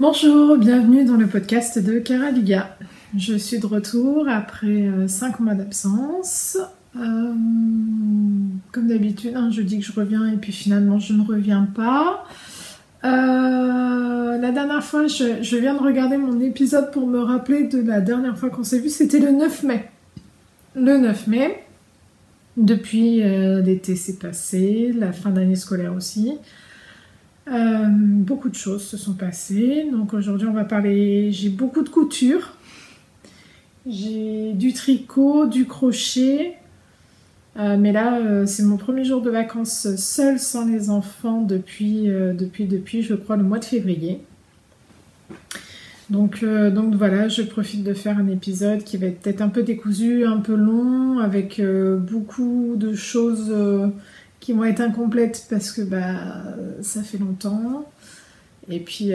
Bonjour, bienvenue dans le podcast de Cara Liga. Je suis de retour après 5 mois d'absence. Comme d'habitude, je dis que je reviens et puis finalement je ne reviens pas. La dernière fois, je viens de regarder mon épisode pour me rappeler de la dernière fois qu'on s'est vu, c'était le 9 mai. Le 9 mai, depuis l'été s'est passé, la fin d'année scolaire aussi. Beaucoup de choses se sont passées. Donc aujourd'hui on va parler, j'ai beaucoup de couture, j'ai du tricot, du crochet, mais là c'est mon premier jour de vacances seule sans les enfants depuis je crois le mois de février. Donc voilà, je profite de faire un épisode qui va être peut-être un peu décousu, un peu long, avec beaucoup de choses qui vont être incomplètes parce que ça fait longtemps. Et puis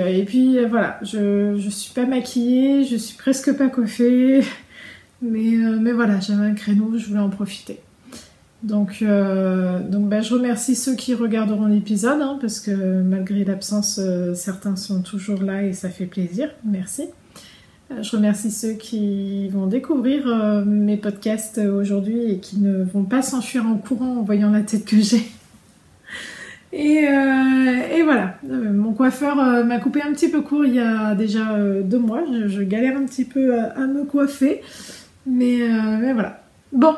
voilà, je suis pas maquillée, je suis presque pas coiffée, mais voilà, j'avais un créneau, je voulais en profiter. Donc je remercie ceux qui regarderont l'épisode, parce que malgré l'absence, certains sont toujours là et ça fait plaisir, merci. Je remercie ceux qui vont découvrir mes podcasts aujourd'hui et qui ne vont pas s'enfuir en courant en voyant la tête que j'ai. Et voilà, mon coiffeur m'a coupé un petit peu court il y a déjà 2 mois. Je galère un petit peu à me coiffer, mais voilà. Bon,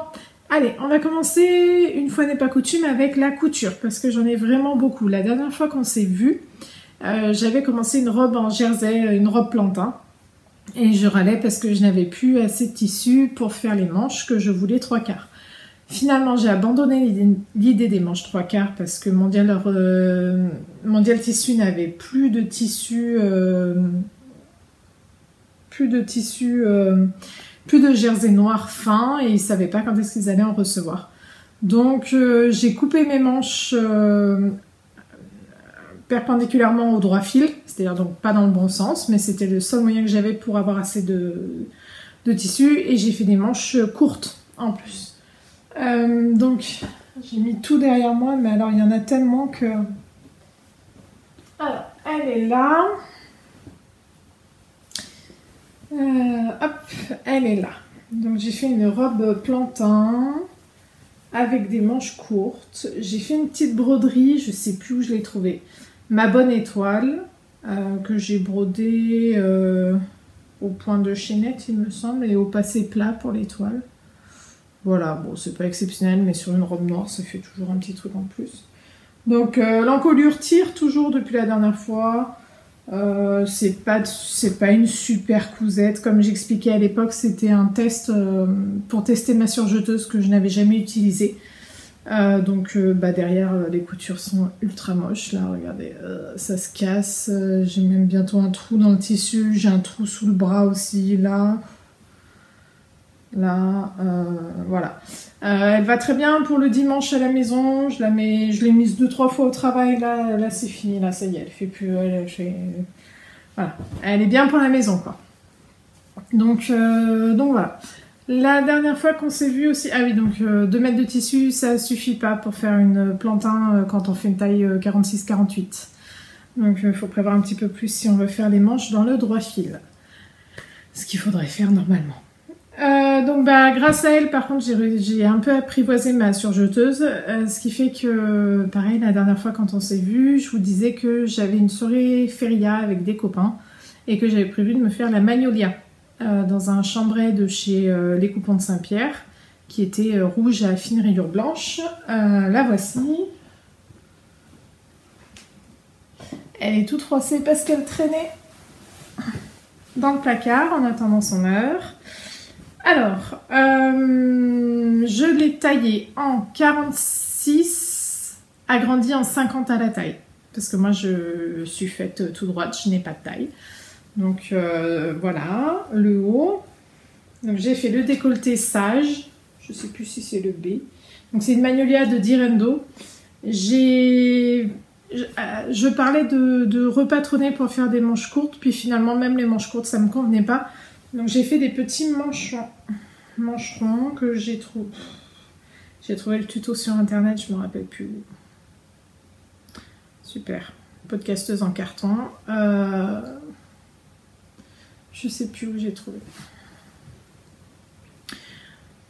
allez, on va commencer, une fois n'est pas coutume, avec la couture, parce que j'en ai vraiment beaucoup. La dernière fois qu'on s'est vu, j'avais commencé une robe en jersey, une robe plantain. Et je râlais parce que je n'avais plus assez de tissu pour faire les manches que je voulais 3/4. Finalement, j'ai abandonné l'idée des manches 3/4 parce que Mondial Tissu n'avait plus de tissu, plus de jersey noir fin et ils ne savaient pas quand est-ce qu'ils allaient en recevoir. Donc j'ai coupé mes manches perpendiculairement au droit fil, c'est-à-dire donc pas dans le bon sens, mais c'était le seul moyen que j'avais pour avoir assez de tissu, et j'ai fait des manches courtes en plus. Donc j'ai mis tout derrière moi, mais alors il y en a tellement que... Alors, elle est là. Hop, elle est là. Donc j'ai fait une robe plantain avec des manches courtes. J'ai fait une petite broderie, je sais plus où je l'ai trouvée. Ma bonne étoile, que j'ai brodée au point de chaînette, il me semble, et au passé plat pour l'étoile. Voilà, bon, c'est pas exceptionnel, mais sur une robe noire, ça fait toujours un petit truc en plus. Donc, l'encolure tire toujours depuis la dernière fois. C'est pas une super cousette. Comme j'expliquais à l'époque, c'était un test pour tester ma surjeteuse que je n'avais jamais utilisée. Derrière les coutures sont ultra moches là, regardez, ça se casse, j'ai même bientôt un trou dans le tissu, j'ai un trou sous le bras aussi là, voilà. Elle va très bien pour le dimanche à la maison, je l'ai mise 2-3 fois au travail, là c'est fini, là ça y est, elle fait plus, voilà, elle est bien pour la maison quoi. Donc voilà. La dernière fois qu'on s'est vu aussi... Ah oui, donc 2 mètres de tissu, ça suffit pas pour faire une plantain quand on fait une taille 46-48. Donc il faut prévoir un petit peu plus si on veut faire les manches dans le droit fil. Ce qu'il faudrait faire normalement. Grâce à elle, par contre, j'ai un peu apprivoisé ma surjeteuse. Ce qui fait que, pareil, la dernière fois quand on s'est vu, je vous disais que j'avais une soirée feria avec des copains et que j'avais prévu de me faire la Magnolia. Dans un chambray de chez Les Coupons de Saint-Pierre, qui était rouge à fine rayure blanche. La voici. Elle est toute froissée parce qu'elle traînait dans le placard en attendant son heure. Alors, je l'ai taillée en 46, agrandie en 50 à la taille. Parce que moi, je suis faite tout droite, je n'ai pas de taille. Donc voilà, le haut. Donc j'ai fait le décolleté sage, je sais plus si c'est le B. Donc c'est une Magnolia de Direndo. Je parlais de repatronner pour faire des manches courtes, puis finalement même les manches courtes ça me convenait pas. Donc j'ai fait des petits mancherons que j'ai trouvé. J'ai trouvé le tuto sur internet, je me rappelle plus. Super, podcasteuse en carton. Je sais plus où j'ai trouvé.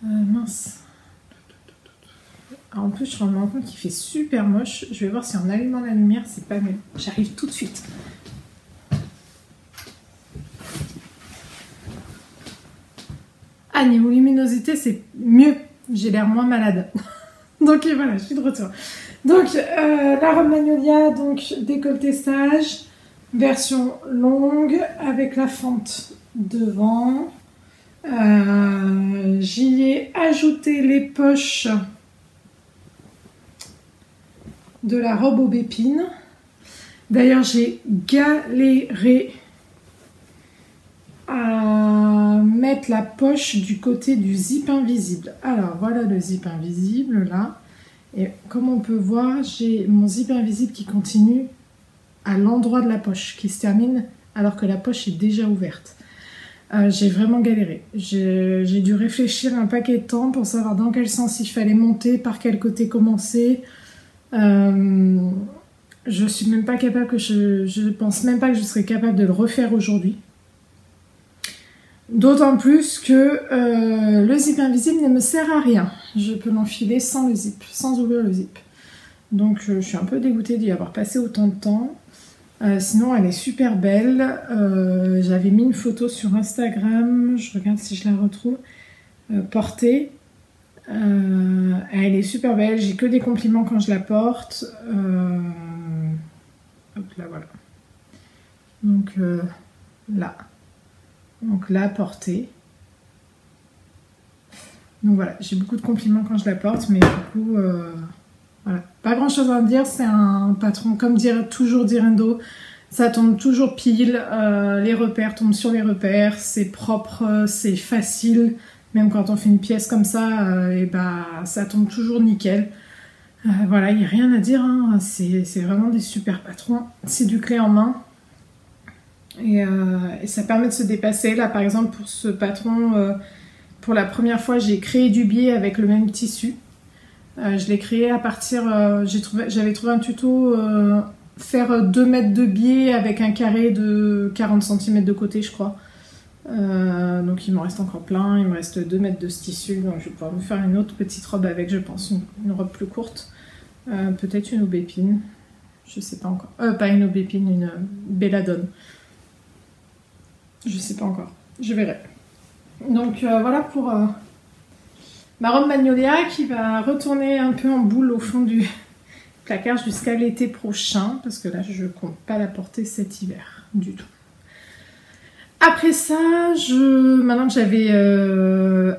Mince. Alors, en plus, je me rends compte qu'il fait super moche. Je vais voir si en allumant la lumière, c'est pas mieux. J'arrive tout de suite. Ah, niveau luminosité, c'est mieux. J'ai l'air moins malade. Donc voilà, je suis de retour. Donc la robe Magnolia, donc décolleté sage, version longue avec la fente devant. J'y ai ajouté les poches de la robe aubépine. D'ailleurs, j'ai galéré à mettre la poche du côté du zip invisible. Alors voilà le zip invisible là. Et comme on peut voir, j'ai mon zip invisible qui continue à l'endroit de la poche, qui se termine alors que la poche est déjà ouverte. J'ai vraiment galéré. J'ai dû réfléchir un paquet de temps pour savoir dans quel sens il fallait monter, par quel côté commencer. Je suis même pas capable je pense même pas que je serais capable de le refaire aujourd'hui. D'autant plus que le zip invisible ne me sert à rien. Je peux l'enfiler sans le zip, sans ouvrir le zip. Donc je suis un peu dégoûtée d'y avoir passé autant de temps. Sinon elle est super belle. J'avais mis une photo sur Instagram, je regarde si je la retrouve, portée. Elle est super belle, j'ai que des compliments quand je la porte. Hop là, voilà. Donc là. Donc là, portée. Donc voilà, j'ai beaucoup de compliments quand je la porte, mais du coup, voilà. Pas grand chose à dire, c'est un patron, comme toujours Direndo, ça tombe toujours pile, les repères tombent sur les repères, c'est propre, c'est facile, même quand on fait une pièce comme ça, et bah, ça tombe toujours nickel. Voilà, il n'y a rien à dire, hein. C'est vraiment des super patrons, c'est du clé en main. Et ça permet de se dépasser. Là par exemple pour ce patron, pour la première fois j'ai créé du biais avec le même tissu. Je l'ai créé à partir, j'avais trouvé un tuto faire 2 mètres de biais avec un carré de 40 cm de côté je crois. Donc il m'en reste encore plein, il me reste 2 mètres de ce tissu, donc je vais pouvoir me faire une autre petite robe avec, je pense, une robe plus courte. Peut-être une aubépine, je sais pas encore. Pas une aubépine, une belladone. Je sais pas encore, je verrai. Donc voilà pour ma robe Magnolia qui va retourner un peu en boule au fond du placard jusqu'à l'été prochain, parce que là je compte pas la porter cet hiver du tout. Après ça, maintenant que j'avais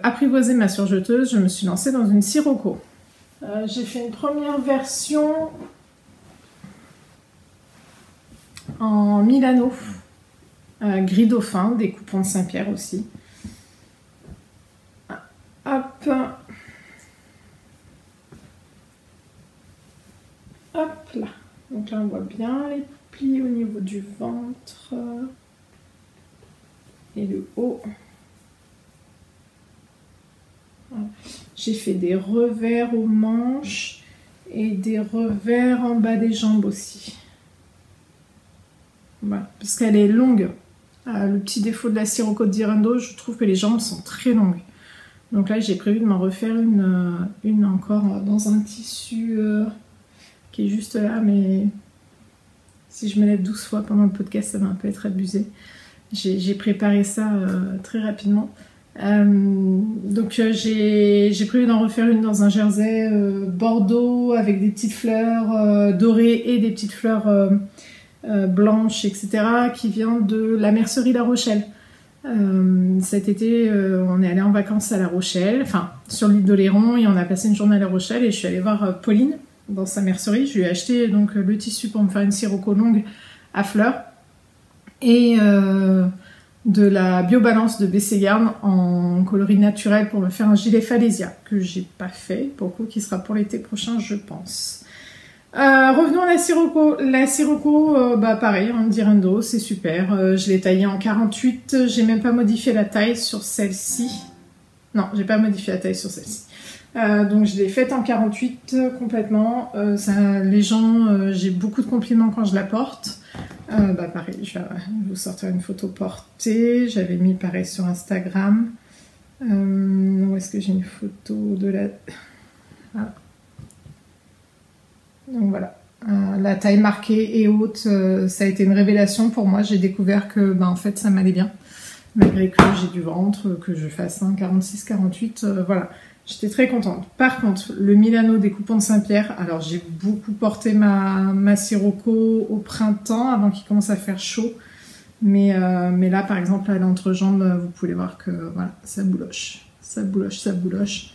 apprivoisé ma surjeteuse, je me suis lancée dans une Sirocco. J'ai fait une première version en Milano. Gris dauphin, des coupons de Saint-Pierre aussi. Hop. Hop là. Donc là on voit bien les plis au niveau du ventre. Et le haut. Voilà. J'ai fait des revers aux manches et des revers en bas des jambes aussi. Voilà. Parce qu'elle est longue. Le petit défaut de la Sirocco de Direndo, je trouve que les jambes sont très longues. Donc là, j'ai prévu de m'en refaire une encore dans un tissu qui est juste là, mais si je me lève 12 fois pendant le podcast, ça va un peu être abusé. J'ai préparé ça très rapidement. Donc j'ai prévu d'en refaire une dans un jersey bordeaux avec des petites fleurs dorées et des petites fleurs blanches, etc. qui vient de la mercerie La Rochelle. Cet été, on est allé en vacances à La Rochelle, enfin sur l'île d'Oléron, et on a passé une journée à La Rochelle et je suis allée voir Pauline dans sa mercerie. Je lui ai acheté donc le tissu pour me faire une Sirocco longue à fleurs et de la Biobalance de Bességarn en coloris naturel pour me faire un gilet Falesia que j'ai pas fait, pour le coup, qui sera pour l'été prochain je pense. Revenons à la Sirocco. La Sirocco, bah pareil, en Direndo, c'est super. Je l'ai taillée en 48, j'ai même pas modifié la taille sur celle-ci. Non, j'ai pas modifié la taille sur celle-ci. Donc je l'ai faite en 48 complètement. Les gens, j'ai beaucoup de compliments quand je la porte. Bah pareil, je vais vous sortir une photo portée. J'avais mis pareil sur Instagram. Où est-ce que j'ai une photo de la... Voilà. Donc voilà. La taille marquée et haute, ça a été une révélation pour moi. J'ai découvert que en fait ça m'allait bien. Malgré que j'ai du ventre, que je fasse un 46, 48, voilà. J'étais très contente. Par contre, le Milano des coupons de Saint-Pierre, alors j'ai beaucoup porté ma Sirocco au printemps, avant qu'il commence à faire chaud. Mais là, par exemple, à l'entrejambe, vous pouvez voir que voilà, ça bouloche. Ça bouloche, ça bouloche.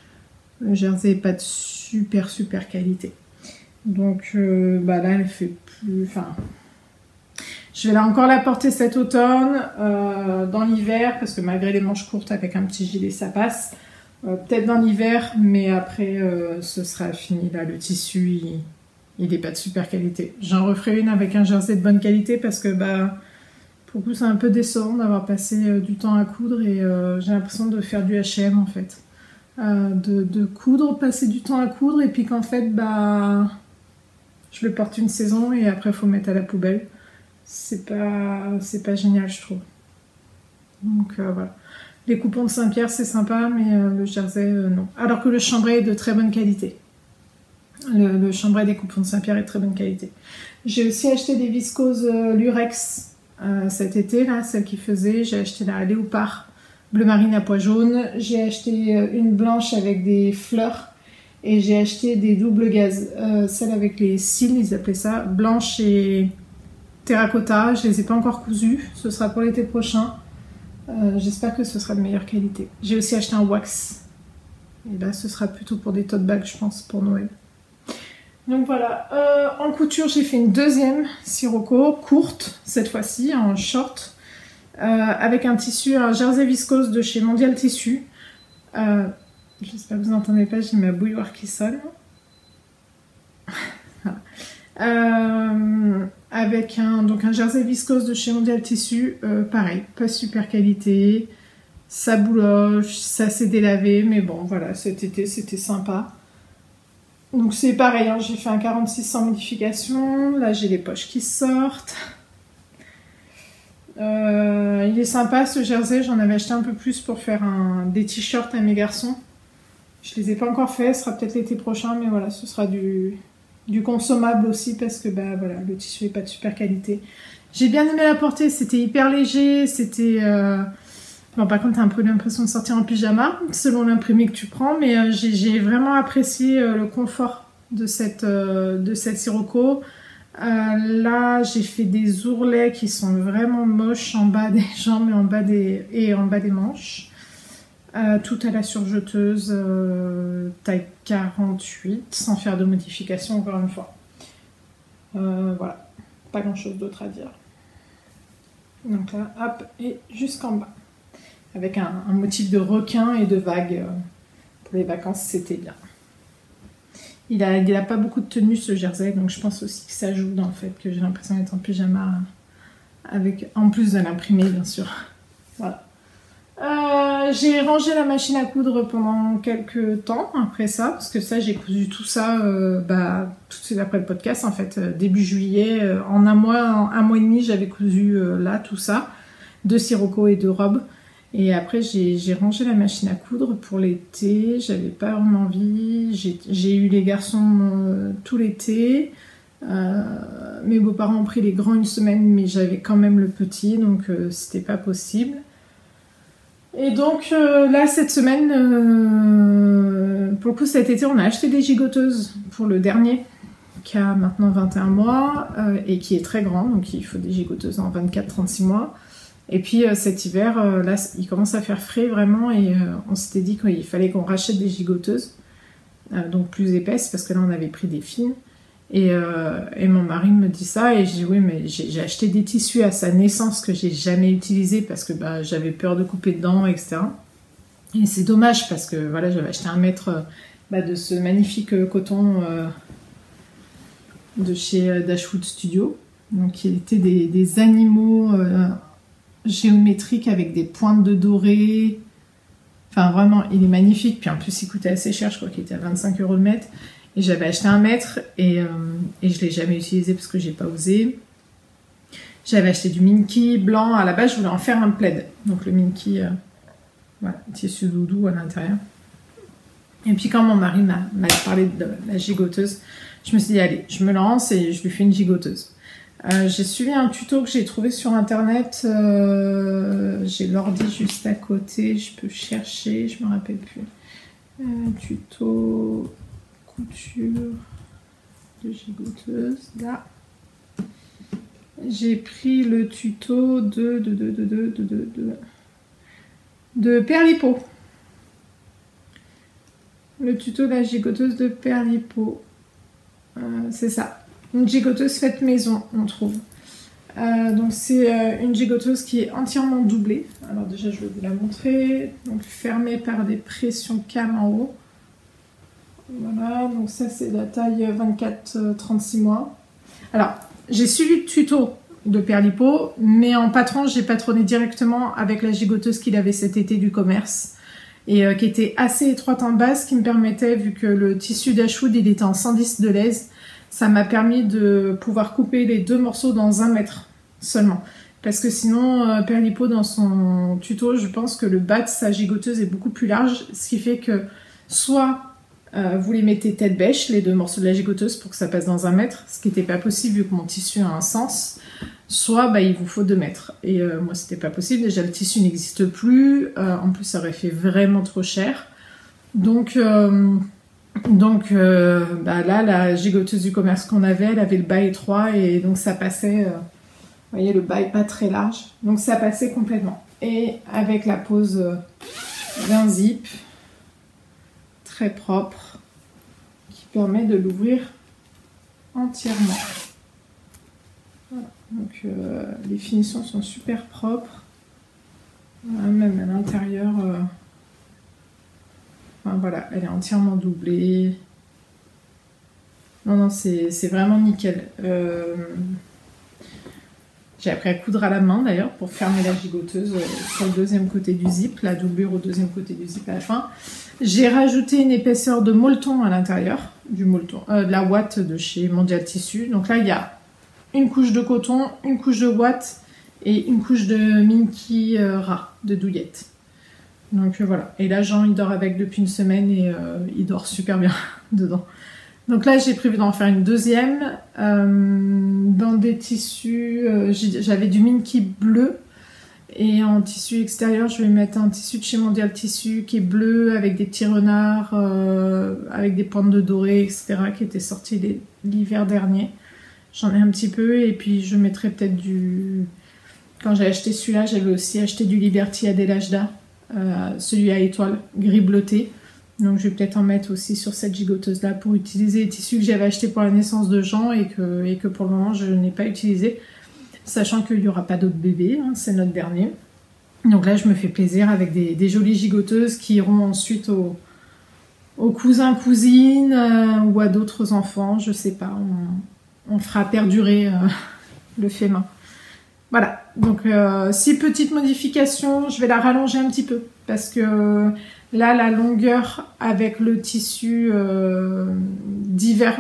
Le jersey n'est pas de super qualité. Donc là, elle fait plus... Enfin, je vais encore la porter cet automne, dans l'hiver, parce que malgré les manches courtes, avec un petit gilet, ça passe. Peut-être dans l'hiver, mais après ce sera fini. Là, le tissu, il n'est pas de super qualité. J'en referai une avec un jersey de bonne qualité parce que pour le coup, c'est un peu décevant d'avoir passé du temps à coudre et j'ai l'impression de faire du H&M en fait. De coudre, passer du temps à coudre et puis qu'en fait, je le porte une saison et après, il faut mettre à la poubelle. C'est pas génial, je trouve. Donc voilà. Les coupons de Saint-Pierre, c'est sympa, mais le jersey, non. Alors que le chambray est de très bonne qualité. Le chambray des coupons de Saint-Pierre est de très bonne qualité. J'ai aussi acheté des viscoses Lurex cet été, là, celle qui faisait. J'ai acheté la Léopard bleu marine à pois jaune. J'ai acheté une blanche avec des fleurs. Et j'ai acheté des doubles gaz. Celle avec les cils, ils appelaient ça. Blanche et terracotta. Je les ai pas encore cousues. Ce sera pour l'été prochain. J'espère que ce sera de meilleure qualité. J'ai aussi acheté un wax. Et là, ce sera plutôt pour des tote bags, je pense, pour Noël. Donc voilà. En couture, j'ai fait une deuxième Sirocco, courte, cette fois-ci, en short, avec un tissu, un jersey viscose de chez Mondial Tissu. J'espère que vous n'entendez pas, j'ai ma bouilloire qui sonne. Avec un jersey viscose de chez Mondial Tissu, pareil, pas super qualité, ça bouloche, ça s'est délavé, mais bon voilà, cet été c'était sympa. Donc c'est pareil, hein, j'ai fait un 46 sans modification, là j'ai les poches qui sortent. Il est sympa ce jersey, j'en avais acheté un peu plus pour faire des t-shirts à mes garçons. Je les ai pas encore fait, ce sera peut-être l'été prochain, mais voilà, ce sera du consommable aussi parce que voilà, le tissu n'est pas de super qualité. J'ai bien aimé la porter, c'était hyper léger, c'était... Bon, par contre, t'as un peu l'impression de sortir en pyjama, selon l'imprimé que tu prends, mais j'ai vraiment apprécié le confort de cette Sirocco. Là, j'ai fait des ourlets qui sont vraiment moches en bas des jambes et en bas des manches. Tout à la surjeteuse, taille 48, sans faire de modification encore une fois. Voilà, pas grand chose d'autre à dire. Donc là, hop, et jusqu'en bas. Avec un motif de requin et de vagues. Pour les vacances, c'était bien. Il a pas beaucoup de tenue ce jersey, donc je pense aussi que ça joue dans le fait que j'ai l'impression d'être en pyjama, en plus de l'imprimé, bien sûr. Voilà. J'ai rangé la machine à coudre pendant quelques temps après ça, parce que ça j'ai cousu tout ça tout de suite après le podcast en fait, début juillet, en un mois et demi j'avais cousu là tout ça, 2 Sirocco et 2 robes, et après j'ai rangé la machine à coudre pour l'été, j'avais pas vraiment envie, j'ai eu les garçons tout l'été, mes beaux-parents ont pris les grands une semaine mais j'avais quand même le petit donc c'était pas possible. Et donc là cette semaine, pour le coup cet été on a acheté des gigoteuses pour le dernier qui a maintenant 21 mois et qui est très grand, donc il faut des gigoteuses en 24-36 mois. Et puis cet hiver, là il commence à faire frais vraiment et on s'était dit qu'il fallait qu'on rachète des gigoteuses, donc plus épaisses parce que là on avait pris des fines. Et mon mari me dit ça et je dis oui mais j'ai acheté des tissus à sa naissance que j'ai jamais utilisé parce que j'avais peur de couper dedans etc. Et c'est dommage parce que voilà j'avais acheté 1 mètre de ce magnifique coton de chez Dashwood Studio, donc il était des animaux géométriques avec des pointes de doré, enfin vraiment il est magnifique, puis en plus il coûtait assez cher, je crois qu'il était à 25 € le mètre. Et j'avais acheté 1 mètre et je l'ai jamais utilisé parce que j'ai pas osé. J'avais acheté du Minky blanc. À la base, je voulais en faire un plaid. Donc le Minky, voilà, tissu doudou à l'intérieur. Et puis quand mon mari m'a parlé de la gigoteuse, je me suis dit, allez, je me lance et je lui fais une gigoteuse. J'ai suivi un tuto que j'ai trouvé sur internet. J'ai l'ordi juste à côté, je peux chercher, je me rappelle plus. Tuto couture de gigoteuse, là. J'ai pris le tuto de Perlipo. Le tuto de la gigoteuse de Perlipo. C'est ça. Une gigoteuse faite maison, on trouve. Donc c'est une gigoteuse qui est entièrement doublée. Alors déjà, je vais vous la montrer. Donc fermée par des pressions cam en haut. Voilà, donc ça c'est la taille 24-36 mois. Alors, j'ai suivi le tuto de Perlipo, mais en patron, j'ai patronné directement avec la gigoteuse qu'il avait cet été du commerce. Et qui était assez étroite en base, qui me permettait, vu que le tissu d'Ashwood il était en 110 de l'aise, ça m'a permis de pouvoir couper les 2 morceaux dans 1 mètre seulement. Parce que sinon, Perlipo dans son tuto, je pense que le bas de sa gigoteuse est beaucoup plus large, ce qui fait que soit vous les mettez tête bêche, les 2 morceaux de la gigoteuse, pour que ça passe dans 1 mètre, ce qui n'était pas possible vu que mon tissu a un sens, soit il vous faut 2 mètres. Et moi, c'était pas possible. Déjà, le tissu n'existe plus. En plus, ça aurait fait vraiment trop cher. Donc là, la gigoteuse du commerce qu'on avait, elle avait le bas étroit et donc ça passait. Vous voyez, le bas est pas très large. Donc ça passait complètement. Et avec la pose d'un zip très propre qui permet de l'ouvrir entièrement. Voilà. Donc les finitions sont super propres, voilà, même à l'intérieur, enfin, voilà, elle est entièrement doublée. Non, c'est vraiment nickel. J'ai appris à coudre à la main d'ailleurs pour fermer la gigoteuse sur le 2e côté du zip, la doublure au 2e côté du zip à la fin. J'ai rajouté une épaisseur de molleton à l'intérieur, de la ouate de chez Mondial Tissu. Donc là, il y a une couche de coton, une couche de ouate et une couche de Minky ras, de douillette. Donc voilà. Et là, Jean, il dort avec depuis une semaine et il dort super bien dedans. Donc là, j'ai prévu d'en faire une 2e dans des tissus. J'avais du Minky bleu et en tissu extérieur, je vais mettre un tissu de chez Mondial Tissu qui est bleu avec des petits renards, avec des pointes de doré, etc. qui était sorti l'hiver dernier. J'en ai un petit peu et puis je mettrai peut-être du... Quand j'ai acheté celui-là, j'avais aussi acheté du Liberty Adelaide, celui à étoile gris bleuté. Donc je vais peut-être en mettre aussi sur cette gigoteuse-là pour utiliser les tissus que j'avais achetés pour la naissance de Jean et que pour le moment je n'ai pas utilisé. Sachant qu'il n'y aura pas d'autres bébés, hein, c'est notre dernier. Donc là je me fais plaisir avec des jolies gigoteuses qui iront ensuite aux cousins, cousines ou à d'autres enfants, je sais pas. On fera perdurer le fait main. Voilà, donc 6 petites modifications, je vais la rallonger un petit peu parce que là la longueur avec le tissu d'été,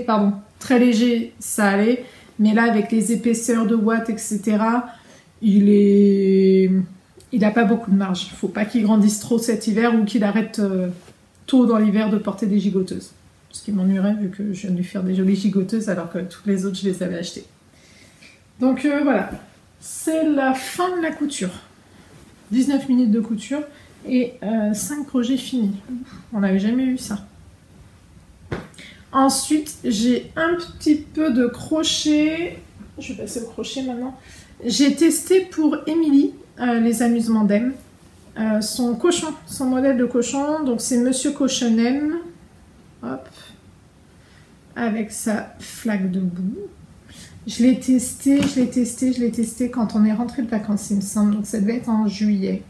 pardon, très léger, ça allait, mais là avec les épaisseurs de watts, etc., il n'a pas beaucoup de marge. Il ne faut pas qu'il grandisse trop cet hiver ou qu'il arrête tôt dans l'hiver de porter des gigoteuses. Ce qui m'ennuierait vu que je viens de lui faire des jolies gigoteuses alors que toutes les autres je les avais achetées. Donc voilà, c'est la fin de la couture. 19 minutes de couture et 5 crochet finis. On n'avait jamais eu ça. Ensuite, j'ai un petit peu de crochet. Je vais passer au crochet maintenant. J'ai testé pour Émilie les amusements d'Em. Son cochon, son modèle de cochon. Donc c'est Monsieur Cochonem. Hop. Avec sa flaque de boue. Je l'ai testé quand on est rentré de vacances, il me semble. Donc ça devait être en juillet.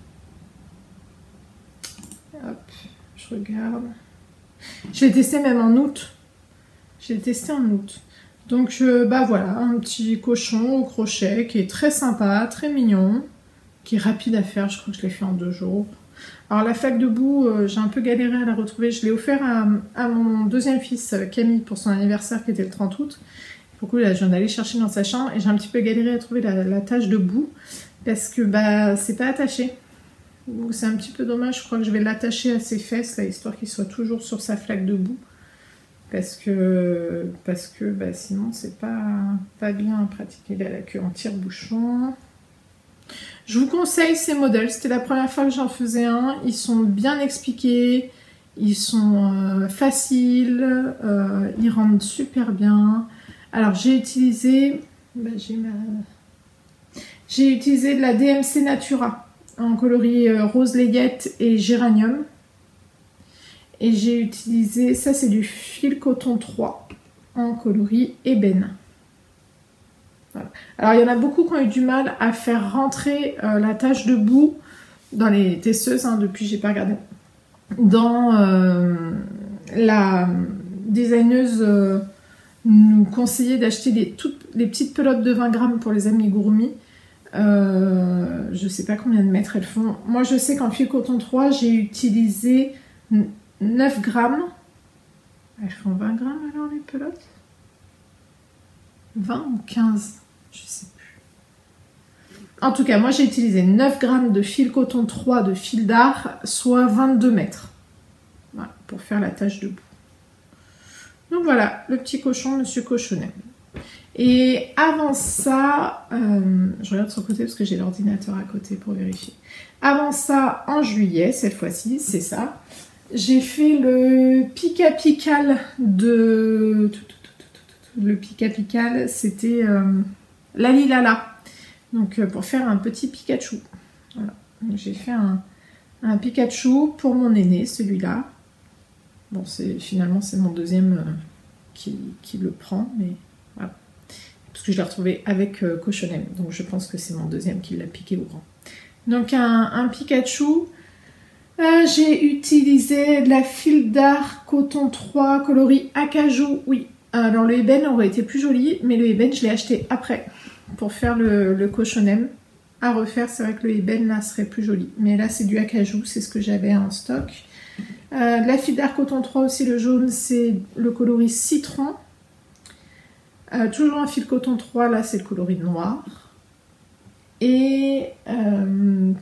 Hop, je regarde. Je l'ai testé même en août. Donc voilà, un petit cochon au crochet qui est très sympa, très mignon, qui est rapide à faire. Je crois que je l'ai fait en 2 jours. Alors la flaque de boue, j'ai un peu galéré à la retrouver. Je l'ai offert à mon 2e fils, Camille, pour son anniversaire qui était le 30 août. Pour le coup, là, je viens d'aller chercher dans sa chambre et j'ai un petit peu galéré à trouver la tache de bout parce que bah c'est pas attaché. Donc c'est un petit peu dommage. Je crois que je vais l'attacher à ses fesses là, histoire qu'il soit toujours sur sa flaque de bout. Parce que bah, sinon c'est pas bien pratiqué. Il a la queue en tire-bouchon. Je vous conseille ces modèles. C'était la première fois que j'en faisais un. Ils sont bien expliqués. Ils sont faciles. Ils rendent super bien. Alors j'ai utilisé... Bah, j'ai utilisé de la DMC Natura en coloris rose layette et géranium. Et j'ai utilisé, ça c'est du fil coton 3 en coloris ébène. Voilà. Alors il y en a beaucoup qui ont eu du mal à faire rentrer la tache de bout dans les tesseuses, hein, depuis j'ai pas regardé. Dans la designeuse nous conseillait d'acheter les petites pelotes de 20 grammes pour les amigurumis. Je sais pas combien de mètres elles font. Moi je sais qu'en fil coton 3 j'ai utilisé 9 grammes. Elles font 20 grammes alors les pelotes? 20 ou 15? Je sais plus. En tout cas, moi j'ai utilisé 9 grammes de fil coton 3 de fil d'art, soit 22 mètres. Voilà, pour faire la tache de bout. Donc voilà, le petit cochon, Monsieur Cochonnet. Et avant ça, je regarde sur le côté parce que j'ai l'ordinateur à côté pour vérifier. Avant ça, en juillet, cette fois-ci, c'est ça. J'ai fait le Pika Pikal de... Le Pika Pikal, c'était Lalilala. Donc pour faire un petit Pikachu. Voilà. J'ai fait un Pikachu pour mon aîné, celui-là. Bon, finalement c'est mon deuxième qui le prend, mais voilà. Parce que je l'ai retrouvé avec Cochonem. Donc je pense que c'est mon deuxième qui l'a piqué au grand. Donc un Pikachu. J'ai utilisé de la fil d'art coton 3 coloris acajou. Oui, alors le ébène aurait été plus joli, mais le ébène je l'ai acheté après pour faire le cochonem. À refaire, c'est vrai que le ébène là serait plus joli, mais là c'est du acajou, c'est ce que j'avais en stock. De la fil d'art coton 3 aussi, le jaune c'est le coloris citron. Toujours un fil coton 3, là c'est le coloris noir. Et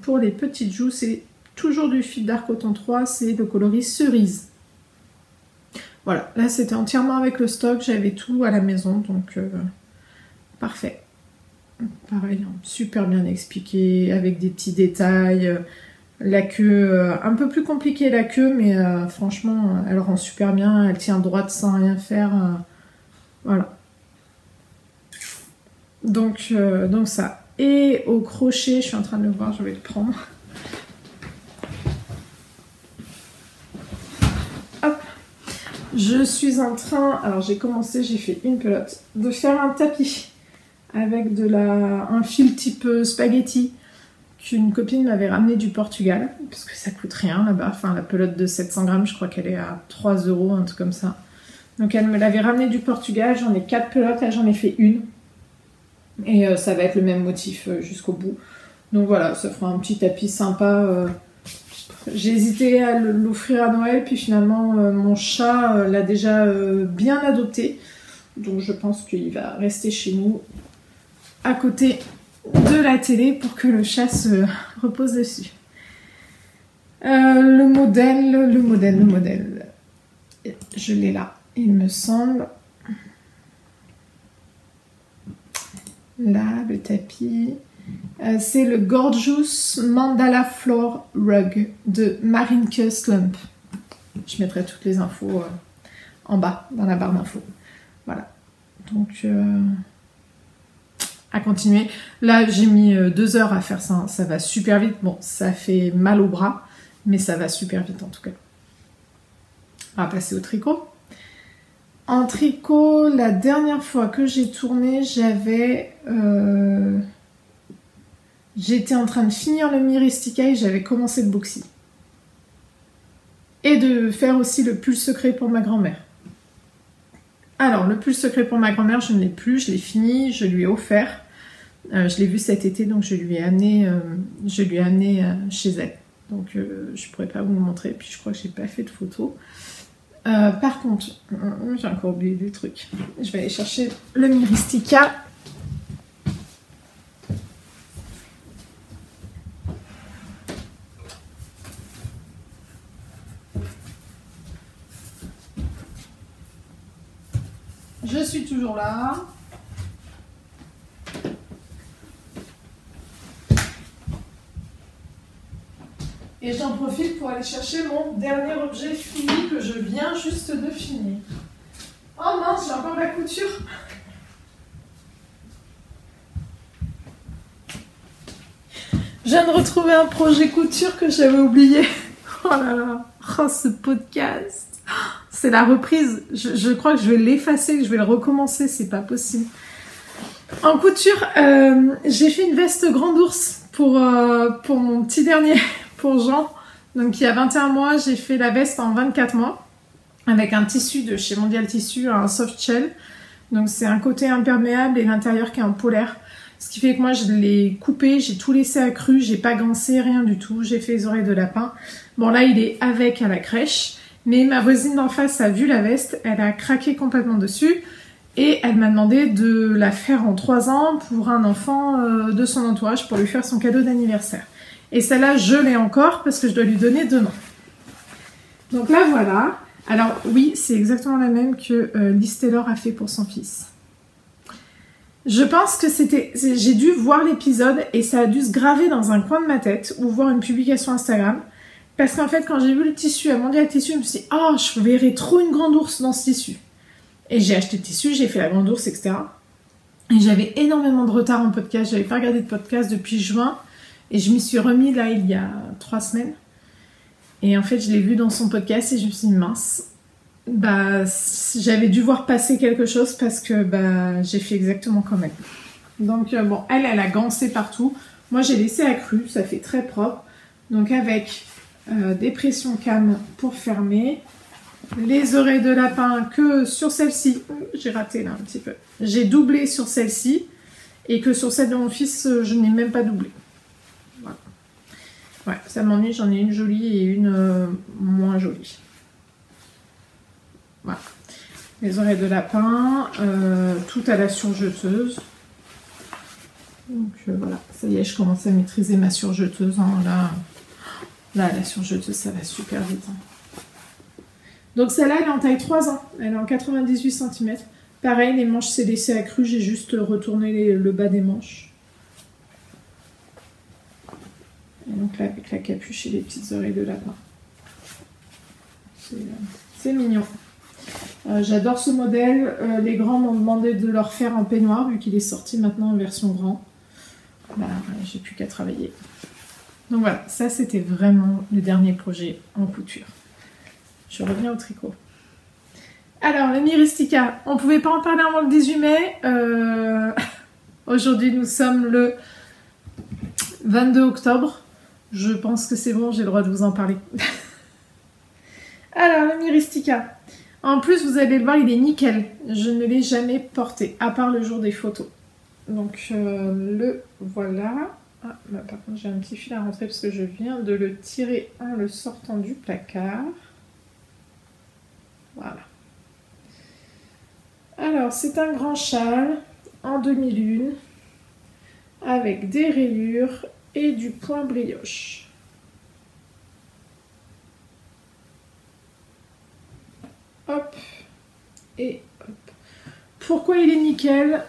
pour les petites joues, c'est toujours du fil d'art coton 3, c'est le coloris cerise. Voilà, là c'était entièrement avec le stock, j'avais tout à la maison, donc parfait. Pareil, super bien expliqué, avec des petits détails. La queue, un peu plus compliquée la queue, mais franchement, elle rend super bien, elle tient droite sans rien faire. Voilà. Donc ça. Et au crochet, je suis en train de le voir, je vais le prendre. Hop. Je suis en train, alors j'ai commencé, j'ai fait une pelote, de faire un tapis avec un fil type spaghetti qu'une copine m'avait ramené du Portugal, parce que ça coûte rien là-bas. Enfin, la pelote de 700 grammes, je crois qu'elle est à 3 €, un truc comme ça. Donc elle me l'avait ramené du Portugal, j'en ai 4 pelotes, là j'en ai fait une. Et ça va être le même motif jusqu'au bout. Donc voilà, ça fera un petit tapis sympa. J'ai hésité à l'offrir à Noël, puis finalement mon chat l'a déjà bien adopté. Donc je pense qu'il va rester chez nous, à côté de la télé, pour que le chat se repose dessus. Le modèle. Je l'ai là, il me semble. Là, le tapis. C'est le Gorgeous Mandala Floor Rug de Marinke Slump. Je mettrai toutes les infos en bas, dans la barre d'infos. Voilà. Donc, à continuer. Là, j'ai mis 2 heures à faire ça. Ça va super vite. Bon, ça fait mal au bras, mais ça va super vite en tout cas. On va passer au tricot. En tricot, la dernière fois que j'ai tourné, j'étais en train de finir le Myristica et j'avais commencé le Boxy. Et de faire aussi le pull secret pour ma grand-mère. Alors, le pull secret pour ma grand-mère, je ne l'ai plus, je l'ai fini, je lui ai offert. Je l'ai vu cet été, donc je lui ai amené chez elle. Donc, je ne pourrais pas vous le montrer, puis je crois que j'ai pas fait de photos. Par contre, j'ai encore oublié des trucs. Je vais aller chercher le Myristica. Je suis toujours là. Et j'en profite pour aller chercher mon dernier objet fini que je viens juste de finir. Oh mince, j'ai encore la couture. Je viens de retrouver un projet couture que j'avais oublié. Oh là là, oh ce podcast. C'est la reprise. Je crois que je vais l'effacer, que je vais le recommencer, c'est pas possible. En couture, j'ai fait une veste Grand Ours pour mon petit dernier, pour Jean. Donc il y a 21 mois, j'ai fait la veste en 24 mois avec un tissu de chez Mondial Tissu, un soft shell. Donc c'est un côté imperméable et l'intérieur qui est en polaire. Ce qui fait que moi je l'ai coupé, j'ai tout laissé à cru, j'ai pas gancé, rien du tout. J'ai fait les oreilles de lapin. Bon là il est avec à la crèche. Mais ma voisine d'en face a vu la veste, elle a craqué complètement dessus et elle m'a demandé de la faire en 3 ans pour un enfant de son entourage pour lui faire son cadeau d'anniversaire. Et celle-là, je l'ai encore parce que je dois lui donner demain. Donc là, voilà. Alors oui, c'est exactement la même que Liz Taylor a fait pour son fils. Je pense que j'ai dû voir l'épisode et ça a dû se graver dans un coin de ma tête ou voir une publication Instagram. Parce qu'en fait, quand j'ai vu le tissu à Mondial Tissu, je me suis dit « Oh, je verrais trop une grande ours dans ce tissu !» Et j'ai acheté le tissu, j'ai fait la grande ours, etc. Et j'avais énormément de retard en podcast. J'avais pas regardé de podcast depuis juin. Et je m'y suis remis là, il y a 3 semaines. Et en fait, je l'ai vu dans son podcast et je me suis dit « Mince, bah, j'avais dû voir passer quelque chose parce que bah, j'ai fait exactement comme elle. » Donc bon, elle a gancé partout. Moi, j'ai laissé à cru, ça fait très propre. Donc avec... des pressions cam pour fermer, les oreilles de lapin que sur celle-ci, j'ai raté là un petit peu, j'ai doublé sur celle-ci et que sur celle de mon fils je n'ai même pas doublé. Voilà. Ouais, ça m'ennuie, j'en ai une jolie et une moins jolie. Voilà. Les oreilles de lapin, tout à la surjeteuse. Donc voilà, ça y est, je commence à maîtriser ma surjeteuse. Hein, Là, la surjeteuse, ça va super vite. Hein. Donc celle-là, elle est en taille 3 ans. Elle est en 98 cm. Pareil, les manches, c'est laissé à cru. J'ai juste retourné le bas des manches. Et donc là, avec la capuche et les petites oreilles de lapin. C'est mignon. J'adore ce modèle. Les grands m'ont demandé de le refaire en peignoir, vu qu'il est sorti maintenant en version grand. Bah, j'ai plus qu'à travailler. Donc voilà, ça c'était vraiment le dernier projet en couture. Je reviens au tricot. Alors, le Myristica, on ne pouvait pas en parler avant le 18 mai. Aujourd'hui, nous sommes le 22 octobre. Je pense que c'est bon, j'ai le droit de vous en parler. Alors, le Myristica. En plus, vous allez le voir, il est nickel. Je ne l'ai jamais porté, à part le jour des photos. Donc, le voilà. Ah, bah, par contre, j'ai un petit fil à rentrer parce que je viens de le tirer en le sortant du placard. Voilà. Alors, c'est un grand châle en demi-lune avec des rayures et du point brioche. Hop et hop. Pourquoi il est nickel?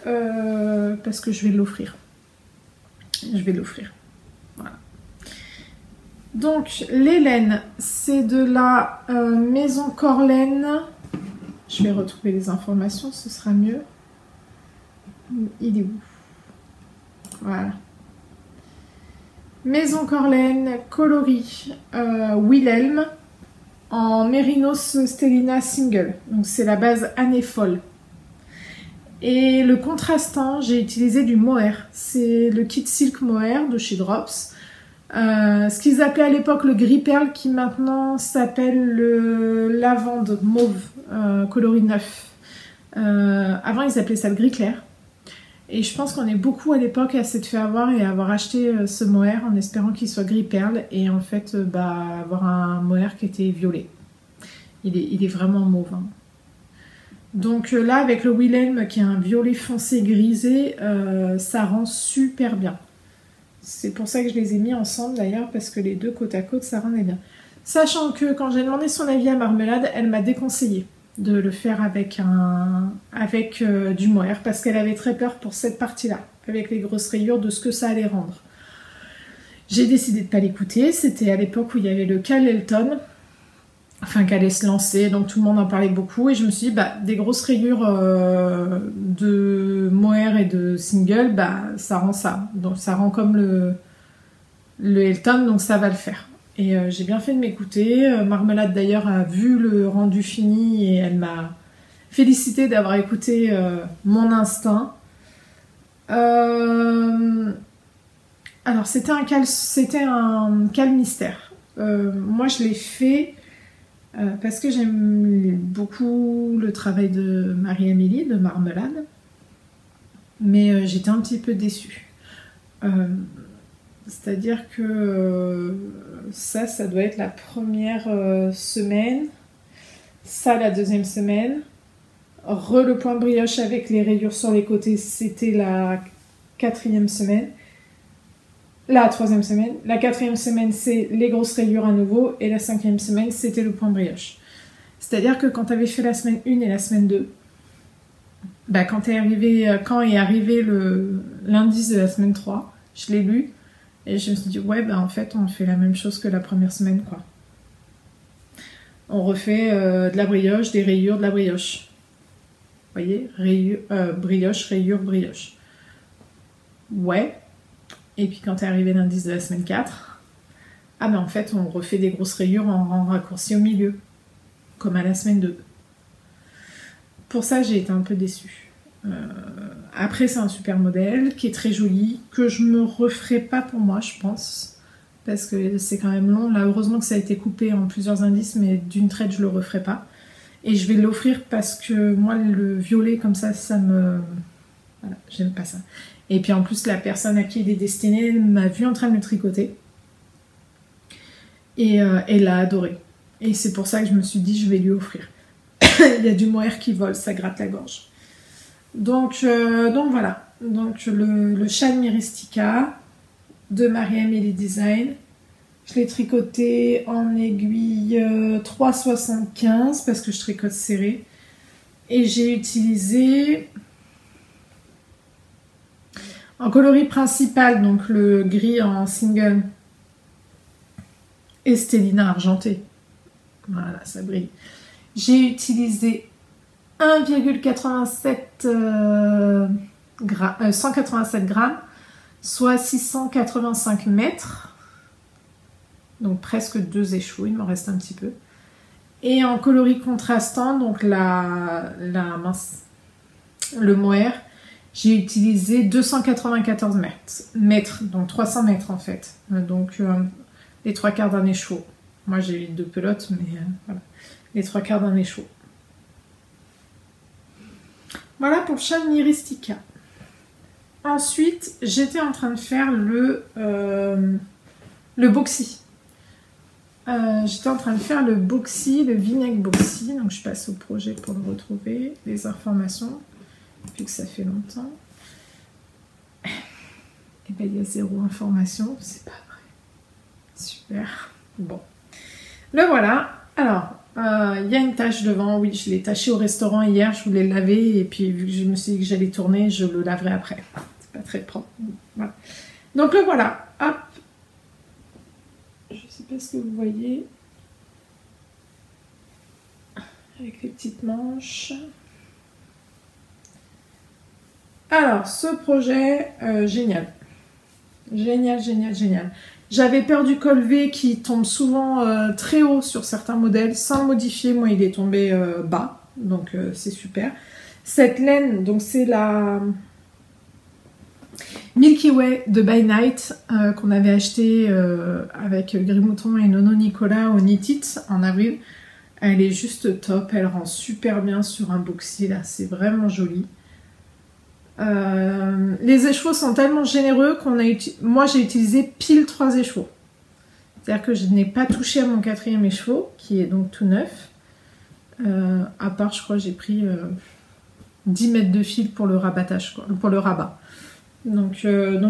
Parce que je vais l'offrir. Je vais l'offrir. Voilà. Donc, les laines, c'est de la Maison Corlaine. Je vais retrouver les informations, ce sera mieux. Il est où? Voilà. Maison Corlaine, coloris Wilhelm en Mérinos Stellina Single. Donc, c'est la base année folle. Et le contrastant, j'ai utilisé du mohair. C'est le kit silk mohair de chez Drops. Ce qu'ils appelaient à l'époque le gris perle, qui maintenant s'appelle le lavande mauve, coloris neuf. Avant, ils appelaient ça le gris clair. Et je pense qu'on est beaucoup à l'époque à s'être fait avoir et à avoir acheté ce mohair en espérant qu'il soit gris perle. Et en fait, avoir un mohair qui était violet. il est vraiment mauve. Hein. Donc là, avec le Wilhelm, qui est un violet foncé grisé, ça rend super bien. C'est pour ça que je les ai mis ensemble d'ailleurs, parce que les deux côte à côte, ça rendait bien. Sachant que quand j'ai demandé son avis à Marmelade, elle m'a déconseillé de le faire avec du mohair, parce qu'elle avait très peur pour cette partie-là, avec les grosses rayures, de ce que ça allait rendre. J'ai décidé de ne pas l'écouter, c'était à l'époque où il y avait le Cal Elton, enfin qu'elle allait se lancer, donc tout le monde en parlait beaucoup, et je me suis dit, bah, des grosses rayures de mohair et de single, bah, ça rend ça. Donc ça rend comme le Elton, donc ça va le faire. Et j'ai bien fait de m'écouter. Marmelade d'ailleurs a vu le rendu fini et elle m'a félicité d'avoir écouté mon instinct. Alors c'était un cal mystère. Moi je l'ai fait parce que j'aime beaucoup le travail de Marie-Amélie de Marmelade, mais j'étais un petit peu déçue. C'est-à-dire que ça doit être la première semaine, ça la deuxième semaine, le point brioche avec les rayures sur les côtés, c'était la quatrième semaine, la troisième semaine, la quatrième semaine c'est les grosses rayures à nouveau, et la cinquième semaine c'était le point brioche. C'est-à-dire que quand tu avais fait la semaine 1 et la semaine 2, bah, quand est arrivé l'indice de la semaine 3, je l'ai lu, et je me suis dit, ouais, bah en fait, on fait la même chose que la première semaine, quoi. On refait de la brioche, des rayures, de la brioche. Vous voyez, brioche, rayure, brioche. Ouais. Et puis quand est arrivé l'indice de la semaine 4, ah ben en fait, on refait des grosses rayures en raccourci au milieu, comme à la semaine 2. Pour ça, j'ai été un peu déçue. Après, c'est un super modèle qui est très joli, que je me referai pas pour moi, je pense, parce que c'est quand même long. Là, heureusement que ça a été coupé en plusieurs indices, mais d'une traite, je le referai pas. Et je vais l'offrir parce que moi, le violet comme ça me... Voilà, j'aime pas ça. Et puis en plus, la personne à qui il est destiné m'a vu en train de le tricoter. Et elle l'a adoré. Et c'est pour ça que je me suis dit, je vais lui offrir. Il y a du mohair qui vole, ça gratte la gorge. Donc voilà, donc le châle Myristica de Marie-Amélie Design, je l'ai tricoté en aiguille 3,75 parce que je tricote serré, et j'ai utilisé en coloris principal, donc le gris en single, Estelina argenté, voilà, ça brille. J'ai utilisé 1,87 187 grammes, soit 685 mètres, donc presque 2 échevaux, il m'en reste un petit peu. Et en coloris contrastant, donc le mohair, j'ai utilisé 294 mètres, donc 300 mètres en fait, donc les 3/4 d'un écheveau. Moi j'ai eu 2 pelotes, mais voilà, les 3/4 d'un écheveau. Voilà pour le châle Myristica. Ensuite, j'étais en train de faire le boxy. J'étais en train de faire le boxy, le V-neck boxy. Donc je passe au projet pour le retrouver, les informations, vu que ça fait longtemps. Et bien il y a 0 information, c'est pas vrai. Super. Bon. Le voilà. Alors, il y a une tache devant, oui, je l'ai taché au restaurant hier, je voulais le laver, et puis vu que je me suis dit que j'allais tourner, je le laverai après. C'est pas très propre. Voilà. Donc le voilà, hop. Je sais pas ce que vous voyez. Avec les petites manches. Alors, ce projet, génial. Génial, génial, génial. J'avais peur du col V qui tombe souvent très haut sur certains modèles. Sans le modifier, moi il est tombé bas, donc c'est super. Cette laine, donc c'est la Milky Way de By Night qu'on avait acheté avec Grimouton et Nono Nicolas au Knit It en avril. Elle est juste top, elle rend super bien sur un boxy là, c'est vraiment joli. Les écheveaux sont tellement généreux qu'on a moi j'ai utilisé pile 3 écheveaux, c'est à dire que je n'ai pas touché à mon 4e écheveau qui est donc tout neuf. À part, je crois, j'ai pris 10 mètres de fil pour le rabattage, quoi, pour le rabat. Donc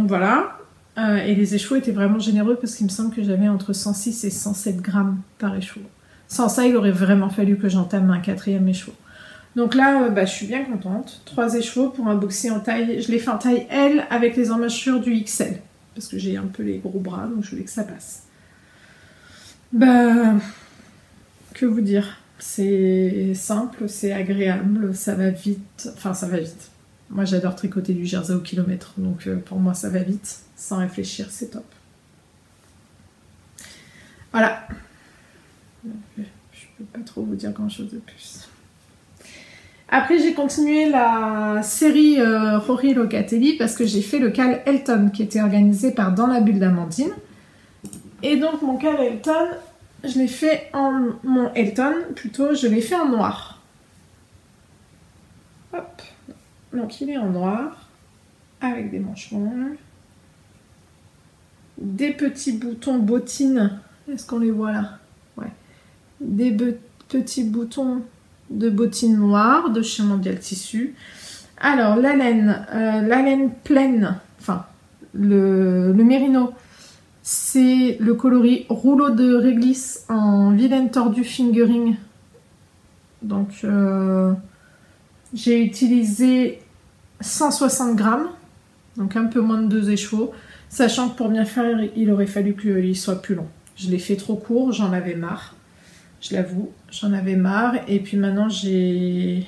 voilà. Et les écheveaux étaient vraiment généreux parce qu'il me semble que j'avais entre 106 et 107 grammes par écheveau. Sans ça, il aurait vraiment fallu que j'entame un 4e écheveau. Donc là, je suis bien contente. 3 écheveaux pour un boxy en taille. Je l'ai fait en taille L avec les emmachures du XL. Parce que j'ai un peu les gros bras, donc je voulais que ça passe. Que vous dire? C'est simple, c'est agréable, ça va vite. Enfin, ça va vite. Moi, j'adore tricoter du jersey au kilomètre. Donc pour moi, ça va vite. Sans réfléchir, c'est top. Voilà. Je peux pas trop vous dire grand chose de plus. Après, j'ai continué la série Rory Locatelli parce que j'ai fait le cal Elton qui était organisé par Dans la bulle d'Amandine. Et donc, mon cal Elton, je l'ai fait en... Mon Elton, plutôt, je l'ai fait en noir. Hop. Donc, il est en noir avec des manches longues. Des petits boutons bottines. Est-ce qu'on les voit là? Ouais. Des petits boutons de bottines noires de chez Mondial Tissu. Alors, la laine pleine, enfin, le mérino, c'est le coloris rouleau de réglisse en vilaine tordue fingering. Donc, j'ai utilisé 160 grammes, donc un peu moins de 2 écheveaux, sachant que pour bien faire, il aurait fallu qu'il soit plus long. Je l'ai fait trop court, j'en avais marre. Je l'avoue, j'en avais marre. Et puis maintenant, j'ai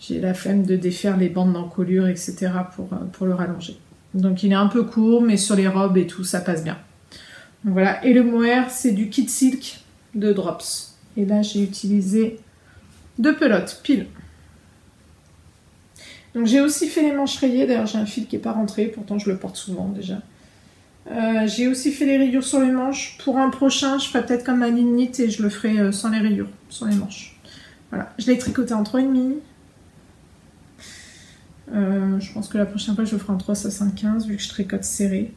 la flemme de défaire les bandes d'encolure, etc. pour le rallonger. Donc il est un peu court, mais sur les robes et tout, ça passe bien. Donc voilà. Et le mohair, c'est du Kid Silk de Drops. Et là, j'ai utilisé 2 pelotes, pile. Donc j'ai aussi fait les manches rayées. D'ailleurs, j'ai un fil qui n'est pas rentré. Pourtant, je le porte souvent déjà. J'ai aussi fait les rayures sur les manches. Pour un prochain, je ferai peut-être comme ma ligne knit et je le ferai sans les rayures, sur les manches. Voilà, je l'ai tricoté en 3,5. Je pense que la prochaine fois, je le ferai en 3,75 vu que je tricote serré.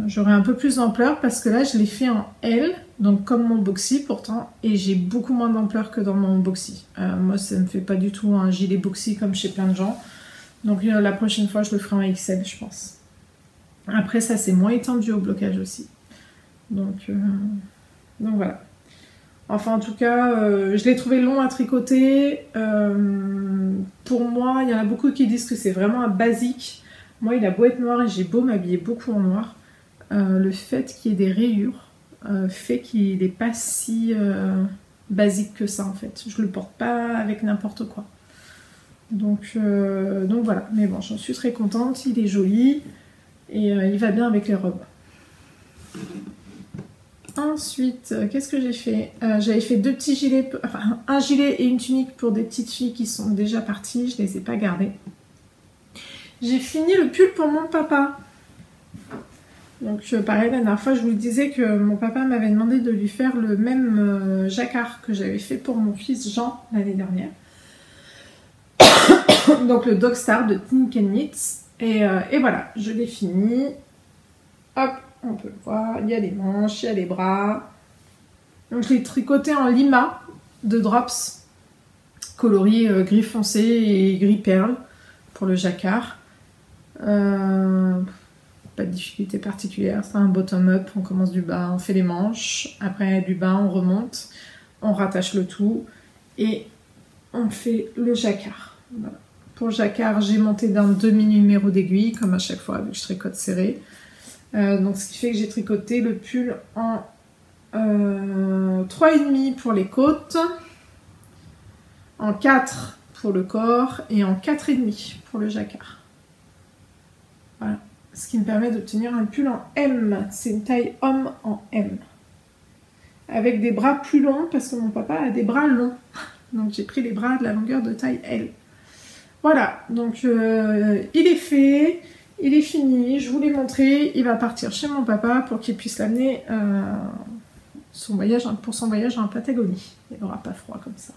J'aurai un peu plus d'ampleur parce que là, je l'ai fait en L, donc comme mon boxy pourtant, et j'ai beaucoup moins d'ampleur que dans mon boxy. Moi, ça ne me fait pas du tout un gilet boxy comme chez plein de gens. Donc la prochaine fois, je le ferai en XL, je pense. Après ça c'est moins étendu au blocage aussi. Donc voilà. Enfin en tout cas, je l'ai trouvé long à tricoter. Pour moi, il y en a beaucoup qui disent que c'est vraiment un basique. Moi il a beau être noir et j'ai beau m'habiller beaucoup en noir. Le fait qu'il y ait des rayures fait qu'il n'est pas si basique que ça en fait. Je le porte pas avec n'importe quoi. Donc voilà. Mais bon, j'en suis très contente, il est joli. Et il va bien avec les robes. Ensuite, qu'est-ce que j'ai fait? J'avais fait 2 petits gilets, enfin un gilet et une tunique pour des petites filles qui sont déjà parties. Je ne les ai pas gardées. J'ai fini le pull pour mon papa. Donc pareil, la dernière fois, je vous disais que mon papa m'avait demandé de lui faire le même jacquard que j'avais fait pour mon fils Jean l'année dernière. Donc le Dog Star de Think & Knits. Et voilà, je l'ai fini. Hop, on peut le voir. Il y a les manches, il y a les bras. Donc je l'ai tricoté en lima de Drops, coloris gris foncé et gris perle pour le jacquard. Pas de difficulté particulière, c'est un bottom-up. On commence du bas, on fait les manches. Après du bas, on remonte, on rattache le tout et on fait le jacquard. Voilà. Pour le jacquard, j'ai monté d'un demi-numéro d'aiguille, comme à chaque fois, vu que je tricote serré. Donc, ce qui fait que j'ai tricoté le pull en 3,5 pour les côtes, en 4 pour le corps et en 4,5 pour le jacquard. Voilà. Ce qui me permet d'obtenir un pull en M. C'est une taille homme en M. Avec des bras plus longs, parce que mon papa a des bras longs. Donc, j'ai pris les bras de la longueur de taille L. Voilà, donc il est fait, il est fini, je vous l'ai montré, il va partir chez mon papa pour qu'il puisse l'amener pour son voyage en Patagonie. Il n'aura pas froid comme ça.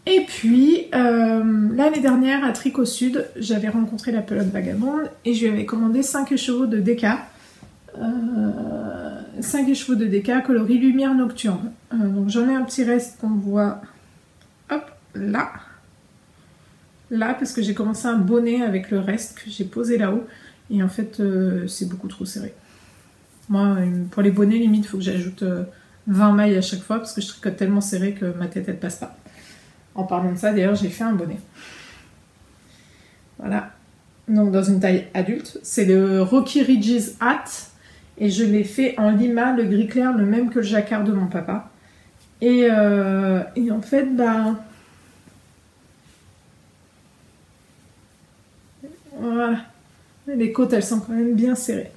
Et puis, l'année dernière, à Tricot Sud, j'avais rencontré la pelote vagabonde et je lui avais commandé 5 écheveaux de DK. 5 écheveaux de DK, coloris lumière nocturne. Donc j'en ai un petit reste qu'on voit, hop, là. Là, parce que j'ai commencé un bonnet avec le reste que j'ai posé là-haut. Et en fait, c'est beaucoup trop serré. Moi, pour les bonnets, limite, il faut que j'ajoute 20 mailles à chaque fois, parce que je tricote tellement serré que ma tête, elle passe pas. En parlant de ça, d'ailleurs, j'ai fait un bonnet. Voilà. Donc, dans une taille adulte. C'est le Rocky Ridges Hat. Et je l'ai fait en lima, le gris clair, le même que le jacquard de mon papa. Et en fait, bah... Voilà. Les côtes, elles sont quand même bien serrées.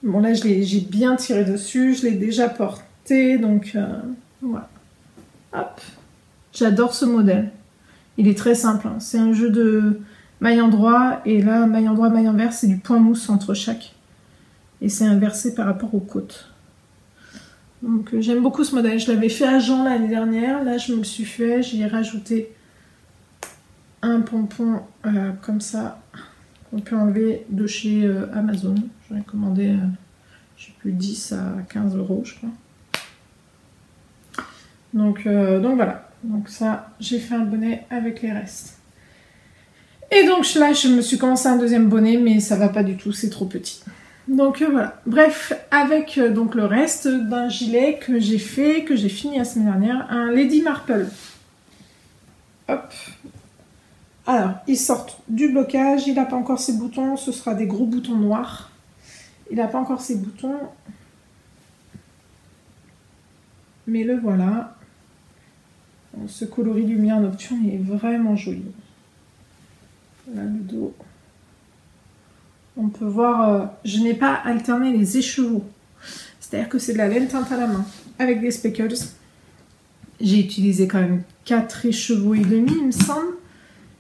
Bon, là, j'ai bien tiré dessus. Je l'ai déjà porté. Donc, voilà. Hop. J'adore ce modèle. Il est très simple. Hein. C'est un jeu de maille endroit. Et là, maille endroit, maille inverse, c'est du point mousse entre chaque. Et c'est inversé par rapport aux côtes. Donc, j'aime beaucoup ce modèle. Je l'avais fait à Jean l'année dernière. Là, je me le suis fait. J'y ai rajouté un pompon comme ça. On peut enlever de chez Amazon. J'en ai commandé, je sais plus, 10 à 15 €, je crois. Donc voilà. Donc ça, j'ai fait un bonnet avec les restes. Et donc là, je me suis commencé un deuxième bonnet, mais ça va pas du tout, c'est trop petit. Donc voilà. Bref, avec donc le reste d'un gilet que j'ai fait, que j'ai fini la semaine dernière, un Lady Marple. Hop. Alors, ils sortent du blocage, il n'a pas encore ses boutons, ce sera des gros boutons noirs. Il n'a pas encore ses boutons. Mais le voilà. Ce coloris lumière nocturne est vraiment joli. Là, le dos. On peut voir, je n'ai pas alterné les écheveaux. C'est-à-dire que c'est de la laine teinte à la main, avec des speckles. J'ai utilisé quand même 4 écheveaux et demi, il me semble.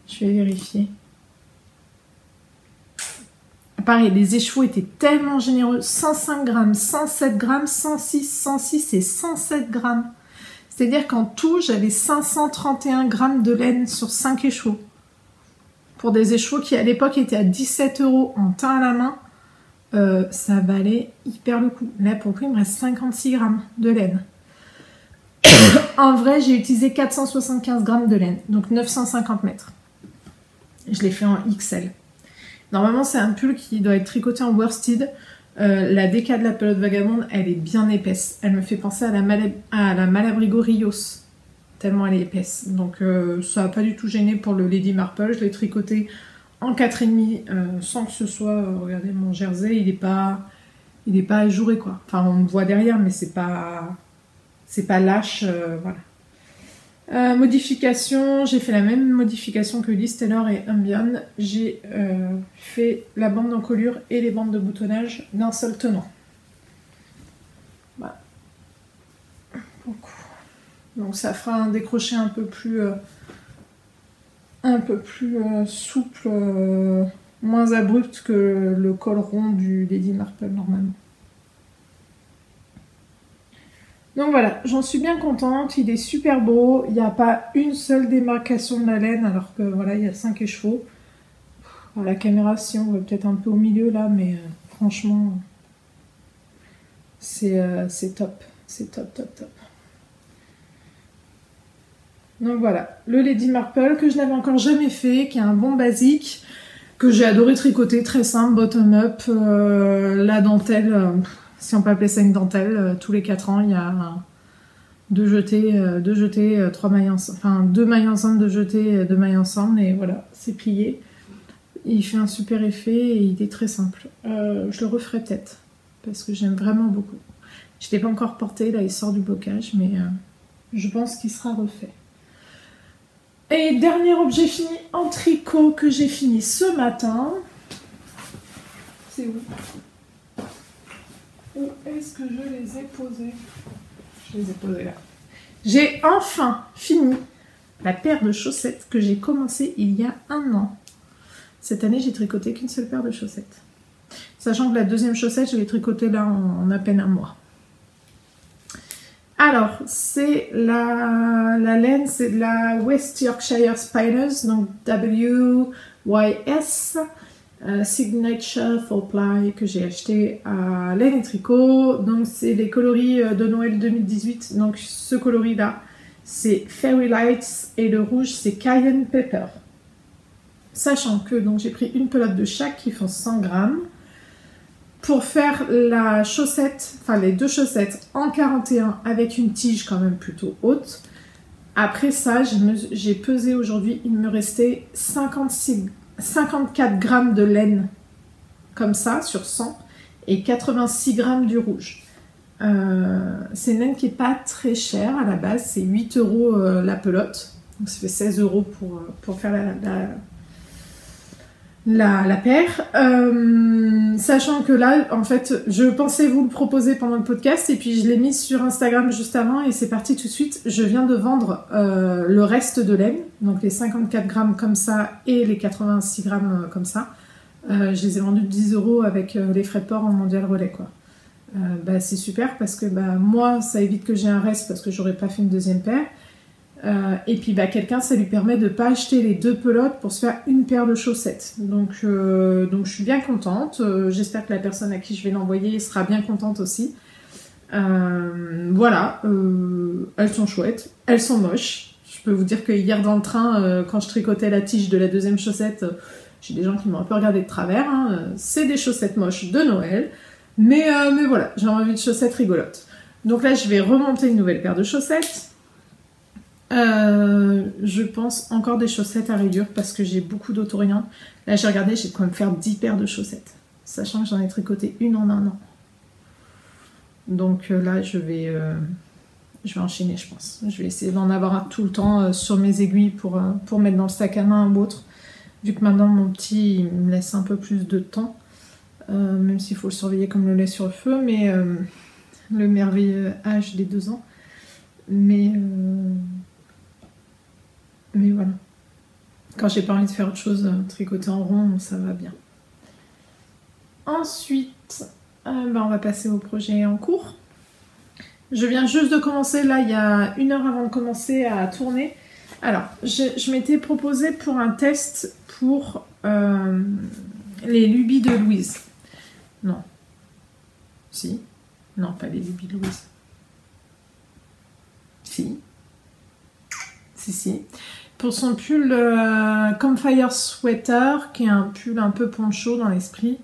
Je vais vérifier. Pareil, les écheveaux étaient tellement généreux. 105 grammes, 107 grammes, 106, 106 et 107 grammes. C'est-à-dire qu'en tout, j'avais 531 grammes de laine sur 5 écheveaux. Pour des écheveaux qui, à l'époque, étaient à 17 € en teint à la main, ça valait hyper le coup. Là, pour le coup, il me reste 56 grammes de laine. En vrai, j'ai utilisé 475 grammes de laine, donc 950 mètres. Je l'ai fait en XL. Normalement, c'est un pull qui doit être tricoté en worsted. La DK de la pelote vagabonde, elle est bien épaisse. Elle me fait penser à la Malabrigo Rios, tellement elle est épaisse. Donc ça n'a pas du tout gêné pour le Lady Marple. Je l'ai tricoté en 4,5 sans que ce soit... regardez mon jersey, il est pas ajouré, quoi. Enfin, on me voit derrière, mais c'est pas lâche, voilà. Modification, j'ai fait la même modification que Liz Taylor et Ambien. J'ai fait la bande d'encolure et les bandes de boutonnage d'un seul tenant. Voilà. Donc ça fera un décroché un peu plus souple, moins abrupt que le col rond du Lady Marple normalement. Donc voilà, j'en suis bien contente, il est super beau, il n'y a pas une seule démarcation de la laine, alors que voilà, il y a 5 écheveaux. À la caméra, si on voit peut-être un peu au milieu là, mais franchement, c'est top, c'est top, top, top. Donc voilà, le Lady Marple que je n'avais encore jamais fait, qui est un bon basique, que j'ai adoré tricoter, très simple, bottom up, la dentelle... si on peut appeler ça une dentelle, tous les 4 ans, il y a deux jetés, 3 mailles ensemble, enfin 2 mailles ensemble, 2 jetés, 2 mailles ensemble, et voilà, c'est plié. Il fait un super effet et il est très simple. Je le referai peut-être, parce que j'aime vraiment beaucoup. Je ne l'ai pas encore porté, là il sort du blocage, mais je pense qu'il sera refait. Et dernier objet fini en tricot que j'ai fini ce matin. C'est où ? Où est-ce que je les ai posés? Je les ai posés là. J'ai enfin fini la paire de chaussettes que j'ai commencé il y a 1 an. Cette année, j'ai tricoté qu'une seule paire de chaussettes. Sachant que la deuxième chaussette, je l'ai tricotée là en à peine 1 mois. Alors, c'est la laine, c'est de la West Yorkshire Spiders, donc WYS. Signature for Ply que j'ai acheté à Laine et Tricot. Donc c'est les coloris de Noël 2018. Donc ce coloris là c'est Fairy Lights et le rouge c'est Cayenne Pepper. Sachant que donc j'ai pris une pelote de chaque qui font 100 grammes. Pour faire la chaussette, enfin les deux chaussettes en 41 avec une tige quand même plutôt haute. Après ça, j'ai pesé aujourd'hui, il me restait 54 grammes de laine comme ça sur 100 et 86 grammes du rouge. C'est une laine qui n'est pas très chère à la base, c'est 8 € la pelote. Donc ça fait 16 € pour faire la paire. Sachant que là, en fait, je pensais vous le proposer pendant le podcast et puis je l'ai mis sur Instagram juste avant et c'est parti tout de suite. Je viens de vendre le reste de laine, donc les 54 grammes comme ça et les 86 grammes comme ça. Je les ai vendus 10 € avec les frais de port en mondial relais, quoi. C'est super parce que moi, ça évite que j'ai un reste parce que j'aurais pas fait une deuxième paire. Et puis quelqu'un, ça lui permet de ne pas acheter les deux pelotes pour se faire une paire de chaussettes. Donc je suis bien contente. J'espère que la personne à qui je vais l'envoyer sera bien contente aussi. Voilà, elles sont chouettes, elles sont moches. Je peux vous dire que hier dans le train, quand je tricotais la tige de la deuxième chaussette, j'ai des gens qui m'ont un peu regardé de travers. Hein. C'est des chaussettes moches de Noël. Mais voilà, j'ai envie de chaussettes rigolotes. Donc là, je vais remonter une nouvelle paire de chaussettes. Je pense encore des chaussettes à rayures parce que j'ai beaucoup d'autorient. Là j'ai regardé, j'ai quand même faire 10 paires de chaussettes, sachant que j'en ai tricoté une en un an. Donc là je vais enchaîner, je pense. Je vais essayer d'en avoir tout le temps sur mes aiguilles pour mettre dans le sac à main ou autre, vu que maintenant mon petit il me laisse un peu plus de temps, même s'il faut le surveiller comme le lait sur le feu, mais le merveilleux âge des 2 ans. Mais voilà. Quand j'ai pas envie de faire autre chose, tricoter en rond, ça va bien. Ensuite, on va passer au projet en cours. Je viens juste de commencer, là, il y a 1 heure avant de commencer à tourner. Alors, je m'étais proposé pour un test pour les lubies de Louise. Non. Si. Non, pas les lubies de Louise. Si. Si. Pour son pull Campfire Sweater, qui est un pull un peu poncho dans l'esprit.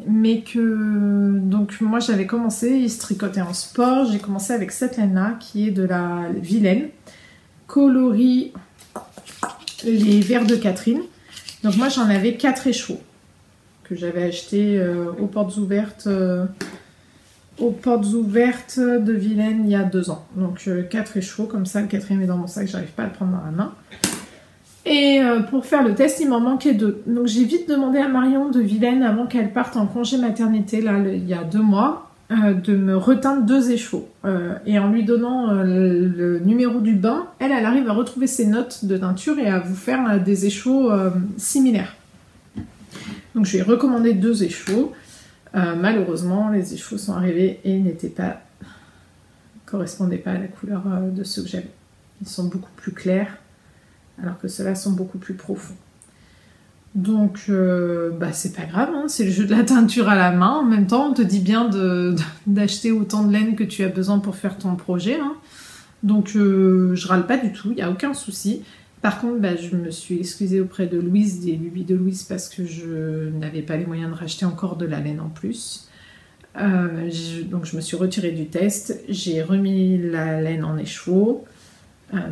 Mais que... Donc moi j'avais commencé, il se tricotait en sport. J'ai commencé avec cette laine-là, qui est de la Vilaine. Coloris les verts de Catherine. Donc moi j'en avais 4 échevaux. Que j'avais acheté aux portes ouvertes... aux portes ouvertes de Vilaine il y a 2 ans. Donc 4 échevaux, comme ça, le 4e est dans mon sac, j'arrive pas à le prendre dans la main. Et pour faire le test, il m'en manquait 2. Donc j'ai vite demandé à Marion de Vilaine, avant qu'elle parte en congé maternité, là, il y a 2 mois, de me reteindre 2 échevaux. Et en lui donnant le numéro du bain, elle arrive à retrouver ses notes de teinture et à vous faire des échevaux similaires. Donc je lui ai recommandé 2 échevaux. Malheureusement, les échevaux sont arrivés et correspondaient pas à la couleur de ceux que j'avais. Ils sont beaucoup plus clairs, alors que ceux-là sont beaucoup plus profonds. Donc, c'est pas grave, hein, c'est le jeu de la teinture à la main. En même temps, on te dit bien d'acheter autant de laine que tu as besoin pour faire ton projet. Hein. Donc, je râle pas du tout, il n'y a aucun souci. Par contre, je me suis excusée auprès de Louise, des lubies de Louise, parce que je n'avais pas les moyens de racheter encore de la laine en plus. Donc je me suis retirée du test, j'ai remis la laine en écheveau,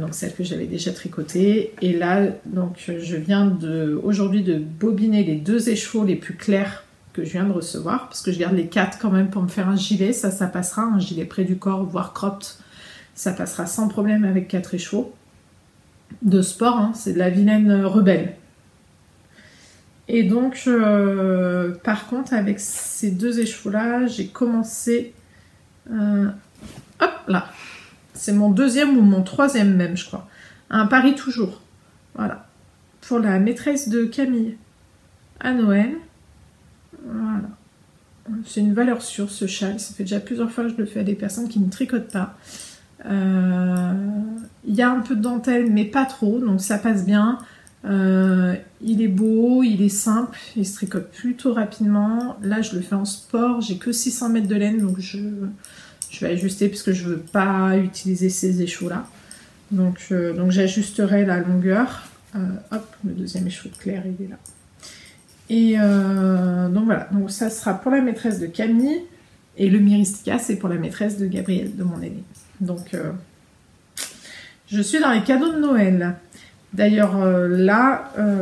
donc celle que j'avais déjà tricotée. Et là, donc, je viens aujourd'hui de bobiner les 2 écheveaux les plus clairs que je viens de recevoir, parce que je garde les 4 quand même pour me faire un gilet, ça passera, un gilet près du corps, voire cropped, ça passera sans problème avec 4 écheveaux. De sport, hein, c'est de la Vilaine rebelle. Et donc, par contre, avec ces 2 écheveaux-là, j'ai commencé... hop là, c'est mon 2e ou mon 3e même, je crois. Un pari toujours. Voilà. Pour la maîtresse de Camille à Noël. Voilà. C'est une valeur sûre, ce châle. Ça fait déjà plusieurs fois que je le fais à des personnes qui ne tricotent pas. Il y a un peu de dentelle, mais pas trop, donc ça passe bien. Il est beau, il est simple, il se tricote plutôt rapidement. Là, je le fais en sport, j'ai que 600 mètres de laine, donc je vais ajuster parce que je veux pas utiliser ces échos-là. Donc j'ajusterai la longueur. Hop, le deuxième échou de Claire, il est là. Et donc voilà, donc ça sera pour la maîtresse de Camille. Et le Myristica, c'est pour la maîtresse de Gabrielle, de mon aîné. Donc, je suis dans les cadeaux de Noël. D'ailleurs,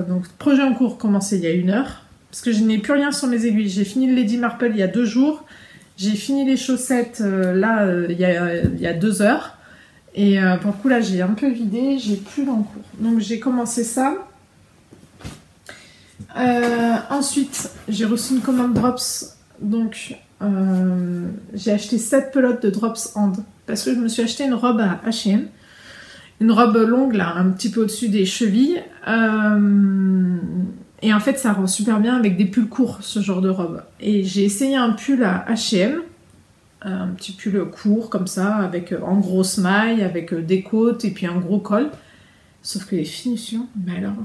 donc projet en cours commencé il y a 1 heure. Parce que je n'ai plus rien sur mes aiguilles. J'ai fini le Lady Marple il y a 2 jours. J'ai fini les chaussettes il y a 2 heures. Et pour le coup, là, j'ai un peu vidé. J'ai plus en cours. Donc, j'ai commencé ça. Ensuite, j'ai reçu une commande Drops. Donc, j'ai acheté 7 pelotes de Drops Hand. Parce que je me suis acheté une robe à H&M. Une robe longue, là, un petit peu au-dessus des chevilles. Et en fait, ça rend super bien avec des pulls courts, ce genre de robe. Et j'ai essayé un pull à H&M. Un petit pull court, comme ça, avec en grosse maille, avec des côtes et puis un gros col. Sauf que les finitions, mais alors...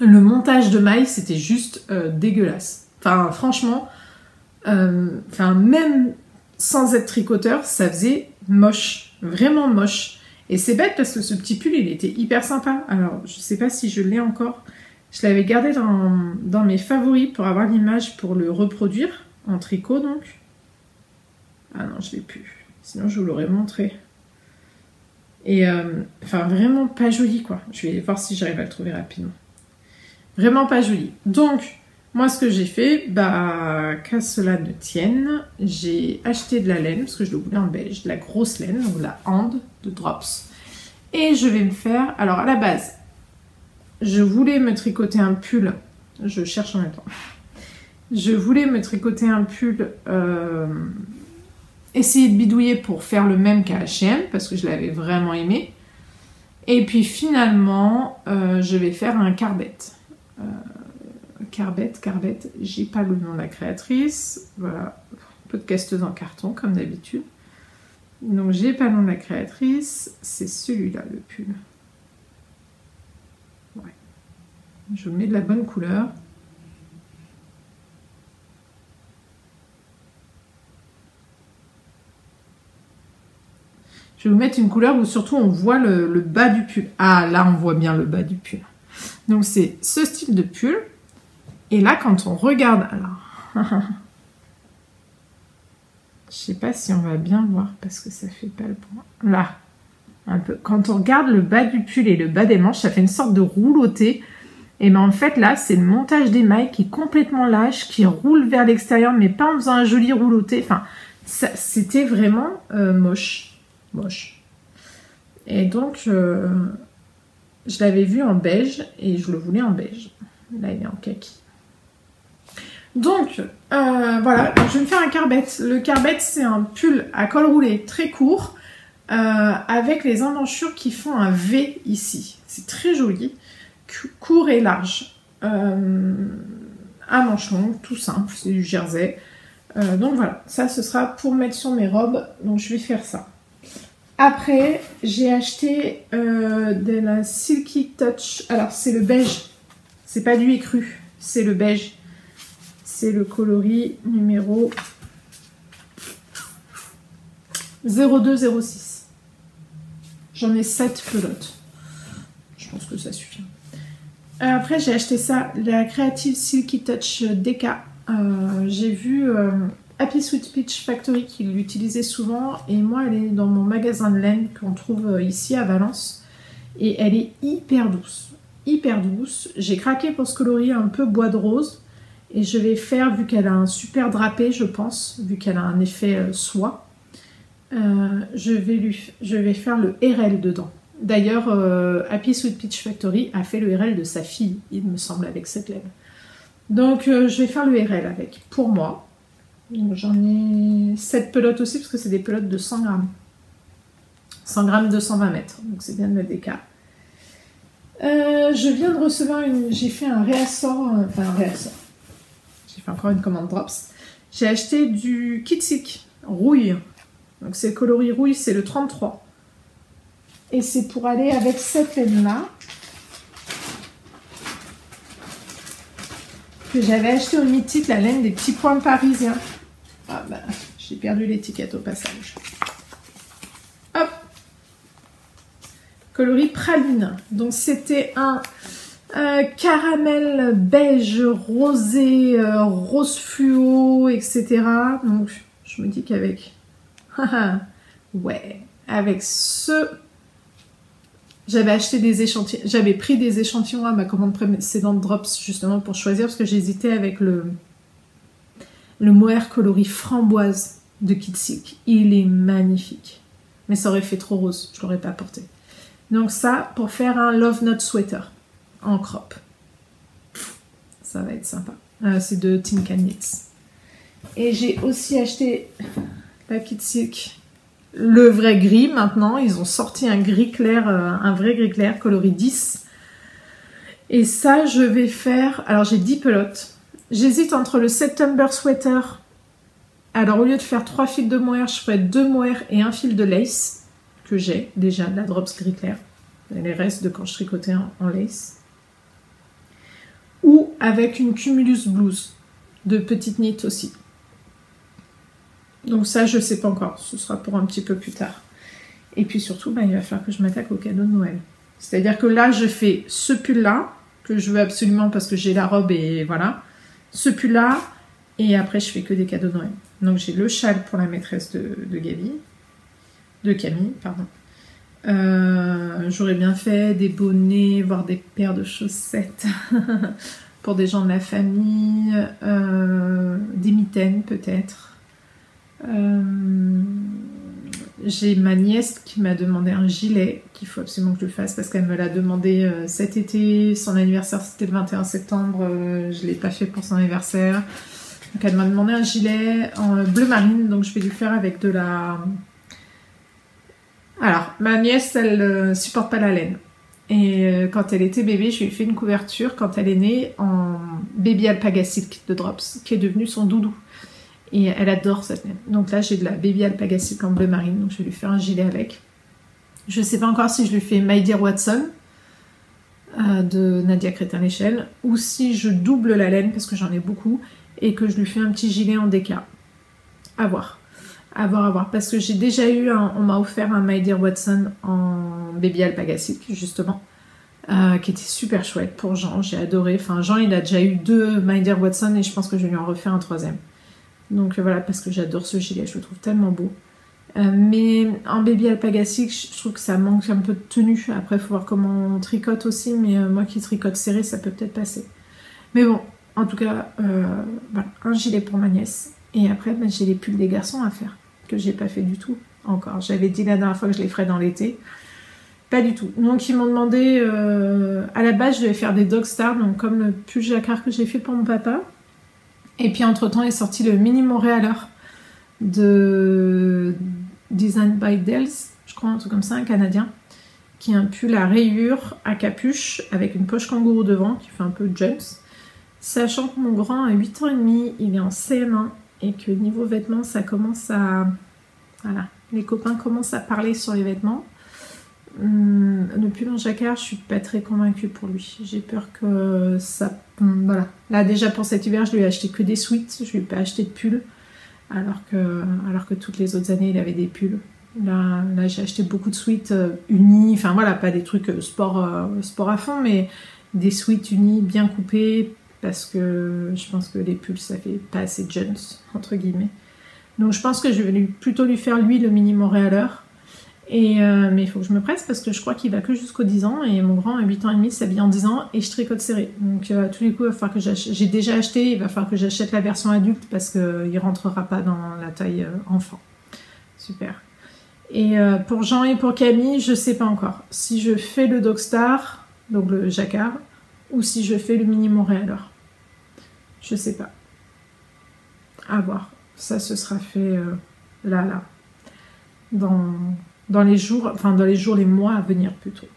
Le montage de mailles, c'était juste dégueulasse. Enfin, franchement, même sans être tricoteur, ça faisait moche, vraiment moche. Et c'est bête parce que ce petit pull, il était hyper sympa. Alors, je sais pas si je l'ai encore. Je l'avais gardé dans mes favoris pour avoir l'image pour le reproduire, en tricot donc. Ah non, je l'ai plus. Sinon, je vous l'aurais montré. Et, enfin, vraiment pas joli, quoi. Je vais voir si j'arrive à le trouver rapidement. Vraiment pas joli. Donc, moi, ce que j'ai fait, qu'à cela ne tienne, j'ai acheté de la laine, parce que je le voulais en beige, de la grosse laine, donc de la Hand de Drops. Et je vais me faire... Alors, à la base, je voulais me tricoter un pull. Je cherche en même temps. Je voulais me tricoter un pull... essayer de bidouiller pour faire le même qu'à H&M, parce que je l'avais vraiment aimé. Et puis, finalement, je vais faire un carbette. Carbette, j'ai pas le nom de la créatrice, voilà, podcasteuse en carton comme d'habitude. Donc j'ai pas le nom de la créatrice, c'est celui-là le pull. Ouais. Je mets de la bonne couleur. Je vais vous mettre une couleur où surtout on voit le bas du pull. Ah, là on voit bien le bas du pull. Donc c'est ce style de pull. Et là, quand on regarde... Alors, je sais pas si on va bien voir parce que ça fait pas le point. Là, un peu. Quand on regarde le bas du pull et le bas des manches, ça fait une sorte de rouloté. Et ben en fait, là, c'est le montage des mailles qui est complètement lâche, qui roule vers l'extérieur, mais pas en faisant un joli rouloté. Enfin, c'était vraiment moche. Moche. Et donc, je l'avais vu en beige et je le voulais en beige. Là, il est en kaki. Donc, voilà, je vais me faire un carbette. Le carbette, c'est un pull à col roulé très court, avec les emmanchures qui font un V ici. C'est très joli, court et large. À manches longues, tout simple, c'est du jersey. Donc voilà, ça ce sera pour mettre sur mes robes, donc je vais faire ça. Après, j'ai acheté de la Silky Touch. Alors, c'est le beige. C'est pas du écru, c'est le beige. C'est le coloris numéro 0206. J'en ai 7 pelotes. Je pense que ça suffit. Après, j'ai acheté ça, la Creative Silky Touch DK. J'ai vu Happy Sweet Peach Factory qui l'utilisait souvent. Et moi, elle est dans mon magasin de laine qu'on trouve ici à Valence. Et elle est hyper douce. Hyper douce. J'ai craqué pour ce coloris un peu bois de rose. Et je vais faire, vu qu'elle a un super drapé, je pense, vu qu'elle a un effet soie, je vais faire le RL dedans. D'ailleurs, Happy Sweet Peach Factory a fait le RL de sa fille, il me semble, avec cette laine. Donc, je vais faire le RL avec, pour moi. J'en ai 7 pelotes aussi, parce que c'est des pelotes de 100 grammes. 100 grammes de 120 mètres, donc c'est bien de mettre des cas. Je viens de recevoir j'ai fait un réassort, j'ai fait encore une commande Drops. J'ai acheté du Kitsik rouille. Donc c'est le coloris rouille, c'est le 33. Et c'est pour aller avec cette laine-là que j'avais acheté au Mythique, la laine des petits points parisiens. Ah bah, j'ai perdu l'étiquette au passage. Hop! Coloris praline. Donc c'était un caramel beige rosé, rose fluo, etc. Donc je me dis qu'avec ouais, avec ce, j'avais acheté des échantillons, j'avais pris des échantillons à ma commande précédente Drops justement pour choisir parce que j'hésitais avec le mohair coloris framboise de Kit Silk. Il est magnifique, mais ça aurait fait trop rose, je l'aurais pas porté. Donc ça pour faire un Love Note Sweater en crop. Ça va être sympa. C'est de Tin Can Knits. Et j'ai aussi acheté la Kit Silk, le vrai gris maintenant. Ils ont sorti un gris clair, un vrai gris clair, coloris 10. Et ça, je vais faire... Alors, j'ai 10 pelotes. J'hésite entre le September Sweater. Alors, au lieu de faire 3 fils de mohair, je ferai 2 mohair et un fil de lace que j'ai déjà, de la Drops gris clair. Les restes de quand je tricotais en lace. Ou avec une Cumulus Blues de petite knit aussi. Donc ça, je sais pas encore. Ce sera pour un petit peu plus tard. Et puis surtout, bah, il va falloir que je m'attaque au cadeau de Noël. C'est-à-dire que là, je fais ce pull-là, que je veux absolument parce que j'ai la robe et voilà. Ce pull-là, et après, je fais que des cadeaux de Noël. Donc j'ai le châle pour la maîtresse de Gabi. De Camille, pardon. J'aurais bien fait des bonnets, voire des paires de chaussettes pour des gens de la famille, des mitaines peut-être. J'ai ma nièce qui m'a demandé un gilet qu'il faut absolument que je le fasse parce qu'elle me l'a demandé cet été. Son anniversaire c'était le 21 septembre, je ne l'ai pas fait pour son anniversaire. Donc elle m'a demandé un gilet en bleu marine, donc je vais lui faire avec de la... Alors, ma nièce, elle supporte pas la laine. Et quand elle était bébé, je lui ai fait une couverture quand elle est née en Baby Alpaga Silk de Drops, qui est devenu son doudou. Et elle adore cette laine. Donc là, j'ai de la Baby Alpaga Silk en bleu marine, donc je vais lui faire un gilet avec. Je sais pas encore si je lui fais My Dear Watson de Nadia Crétin-Léchelle, ou si je double la laine, parce que j'en ai beaucoup, et que je lui fais un petit gilet en déca. À voir. À voir, parce que j'ai déjà eu, on m'a offert un My Dear Watson en Baby Alpaga Silk, justement, qui était super chouette pour Jean, j'ai adoré. Enfin, Jean, il a déjà eu 2 My Dear Watson et je pense que je vais lui en refaire un 3e. Donc voilà, parce que j'adore ce gilet, je le trouve tellement beau. Mais en Baby Alpaga Silk, je trouve que ça manque un peu de tenue. Après, il faut voir comment on tricote aussi, mais moi qui tricote serré, ça peut peut-être passer. Mais bon, en tout cas, voilà, un gilet pour ma nièce. Et après, ben, j'ai les pulls des garçons à faire, que j'ai pas fait du tout encore. J'avais dit la dernière fois que je les ferais dans l'été. Pas du tout. Donc ils m'ont demandé, à la base je devais faire des Dog Stars, donc comme le pull jacquard que j'ai fait pour mon papa. Et puis entre temps est sorti le mini Montréaler de Design by Dells, je crois un truc comme ça, un canadien, qui est un pull à rayures, à capuche, avec une poche kangourou devant, qui fait un peu Jones. Sachant que mon grand a 8 ans et demi, il est en CM1, et que niveau vêtements, ça commence à... Voilà, les copains commencent à parler sur les vêtements. Le pull en jacquard, je suis pas très convaincue pour lui. J'ai peur que ça... Voilà. Là, déjà pour cet hiver, je lui ai acheté que des sweats. Je lui ai pas acheté de pull. Alors que toutes les autres années, il avait des pulls. Là j'ai acheté beaucoup de sweats unis. Enfin voilà, pas des trucs sport à fond, mais des sweats unis bien coupés. Parce que je pense que les pulls, ça fait pas assez jeunes, entre guillemets. Donc je pense que je vais plutôt lui faire, lui, le mini Montréaler. Mais il faut que je me presse parce que je crois qu'il va que jusqu'aux 10 ans. Et mon grand, à 8 ans et demi, s'habille en 10 ans et je tricote serré. Donc à tous les coups, il va falloir que j'achète. J'ai déjà acheté, il va falloir que j'achète la version adulte parce qu'il ne rentrera pas dans la taille enfant. Super. Et pour Jean et pour Camille, je sais pas encore. Si je fais le Dog Star, donc le jacquard, ou si je fais le mini Montréaler. Je sais pas. À voir. Ça, ce sera fait là. Dans les jours, les mois à venir plutôt.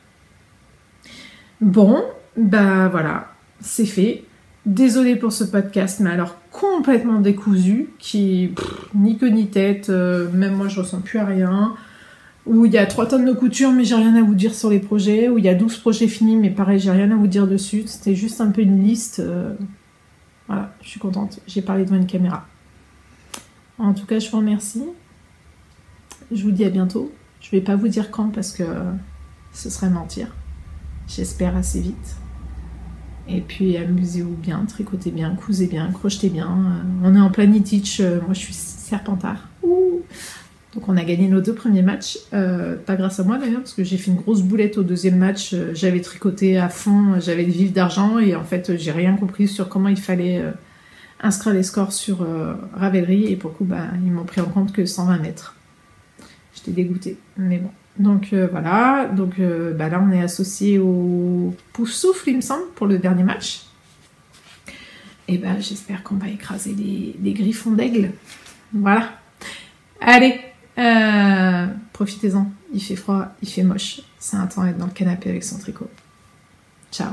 Bon, bah voilà, c'est fait. Désolée pour ce podcast, mais alors complètement décousu, qui ni queue ni tête, même moi je ressens plus à rien. où il y a 3 tonnes de couture, mais j'ai rien à vous dire sur les projets, où il y a 12 projets finis, mais pareil, j'ai rien à vous dire dessus. C'était juste un peu une liste. Voilà, je suis contente. J'ai parlé devant une caméra. En tout cas, je vous remercie. Je vous dis à bientôt. Je vais pas vous dire quand parce que ce serait mentir. J'espère assez vite. Et puis amusez-vous bien, tricotez bien, cousez bien, crochetez bien. On est en plein e-teach. Moi, je suis Serpentard. Ouh. Donc on a gagné nos 2 premiers matchs, pas grâce à moi d'ailleurs, parce que j'ai fait une grosse boulette au 2e match, j'avais tricoté à fond, j'avais des vifs d'argent, et en fait j'ai rien compris sur comment il fallait inscrire les scores sur Ravelry, et pour le coup bah, ils m'ont pris en compte que 120 mètres. J'étais dégoûtée, mais bon. Donc voilà, donc bah, là on est associé au Pouf-Souffle il me semble, pour le dernier match. Et bah j'espère qu'on va écraser des griffons d'aigle. Voilà. Allez, profitez-en, il fait froid, il fait moche. C'est un temps à être dans le canapé avec son tricot. Ciao.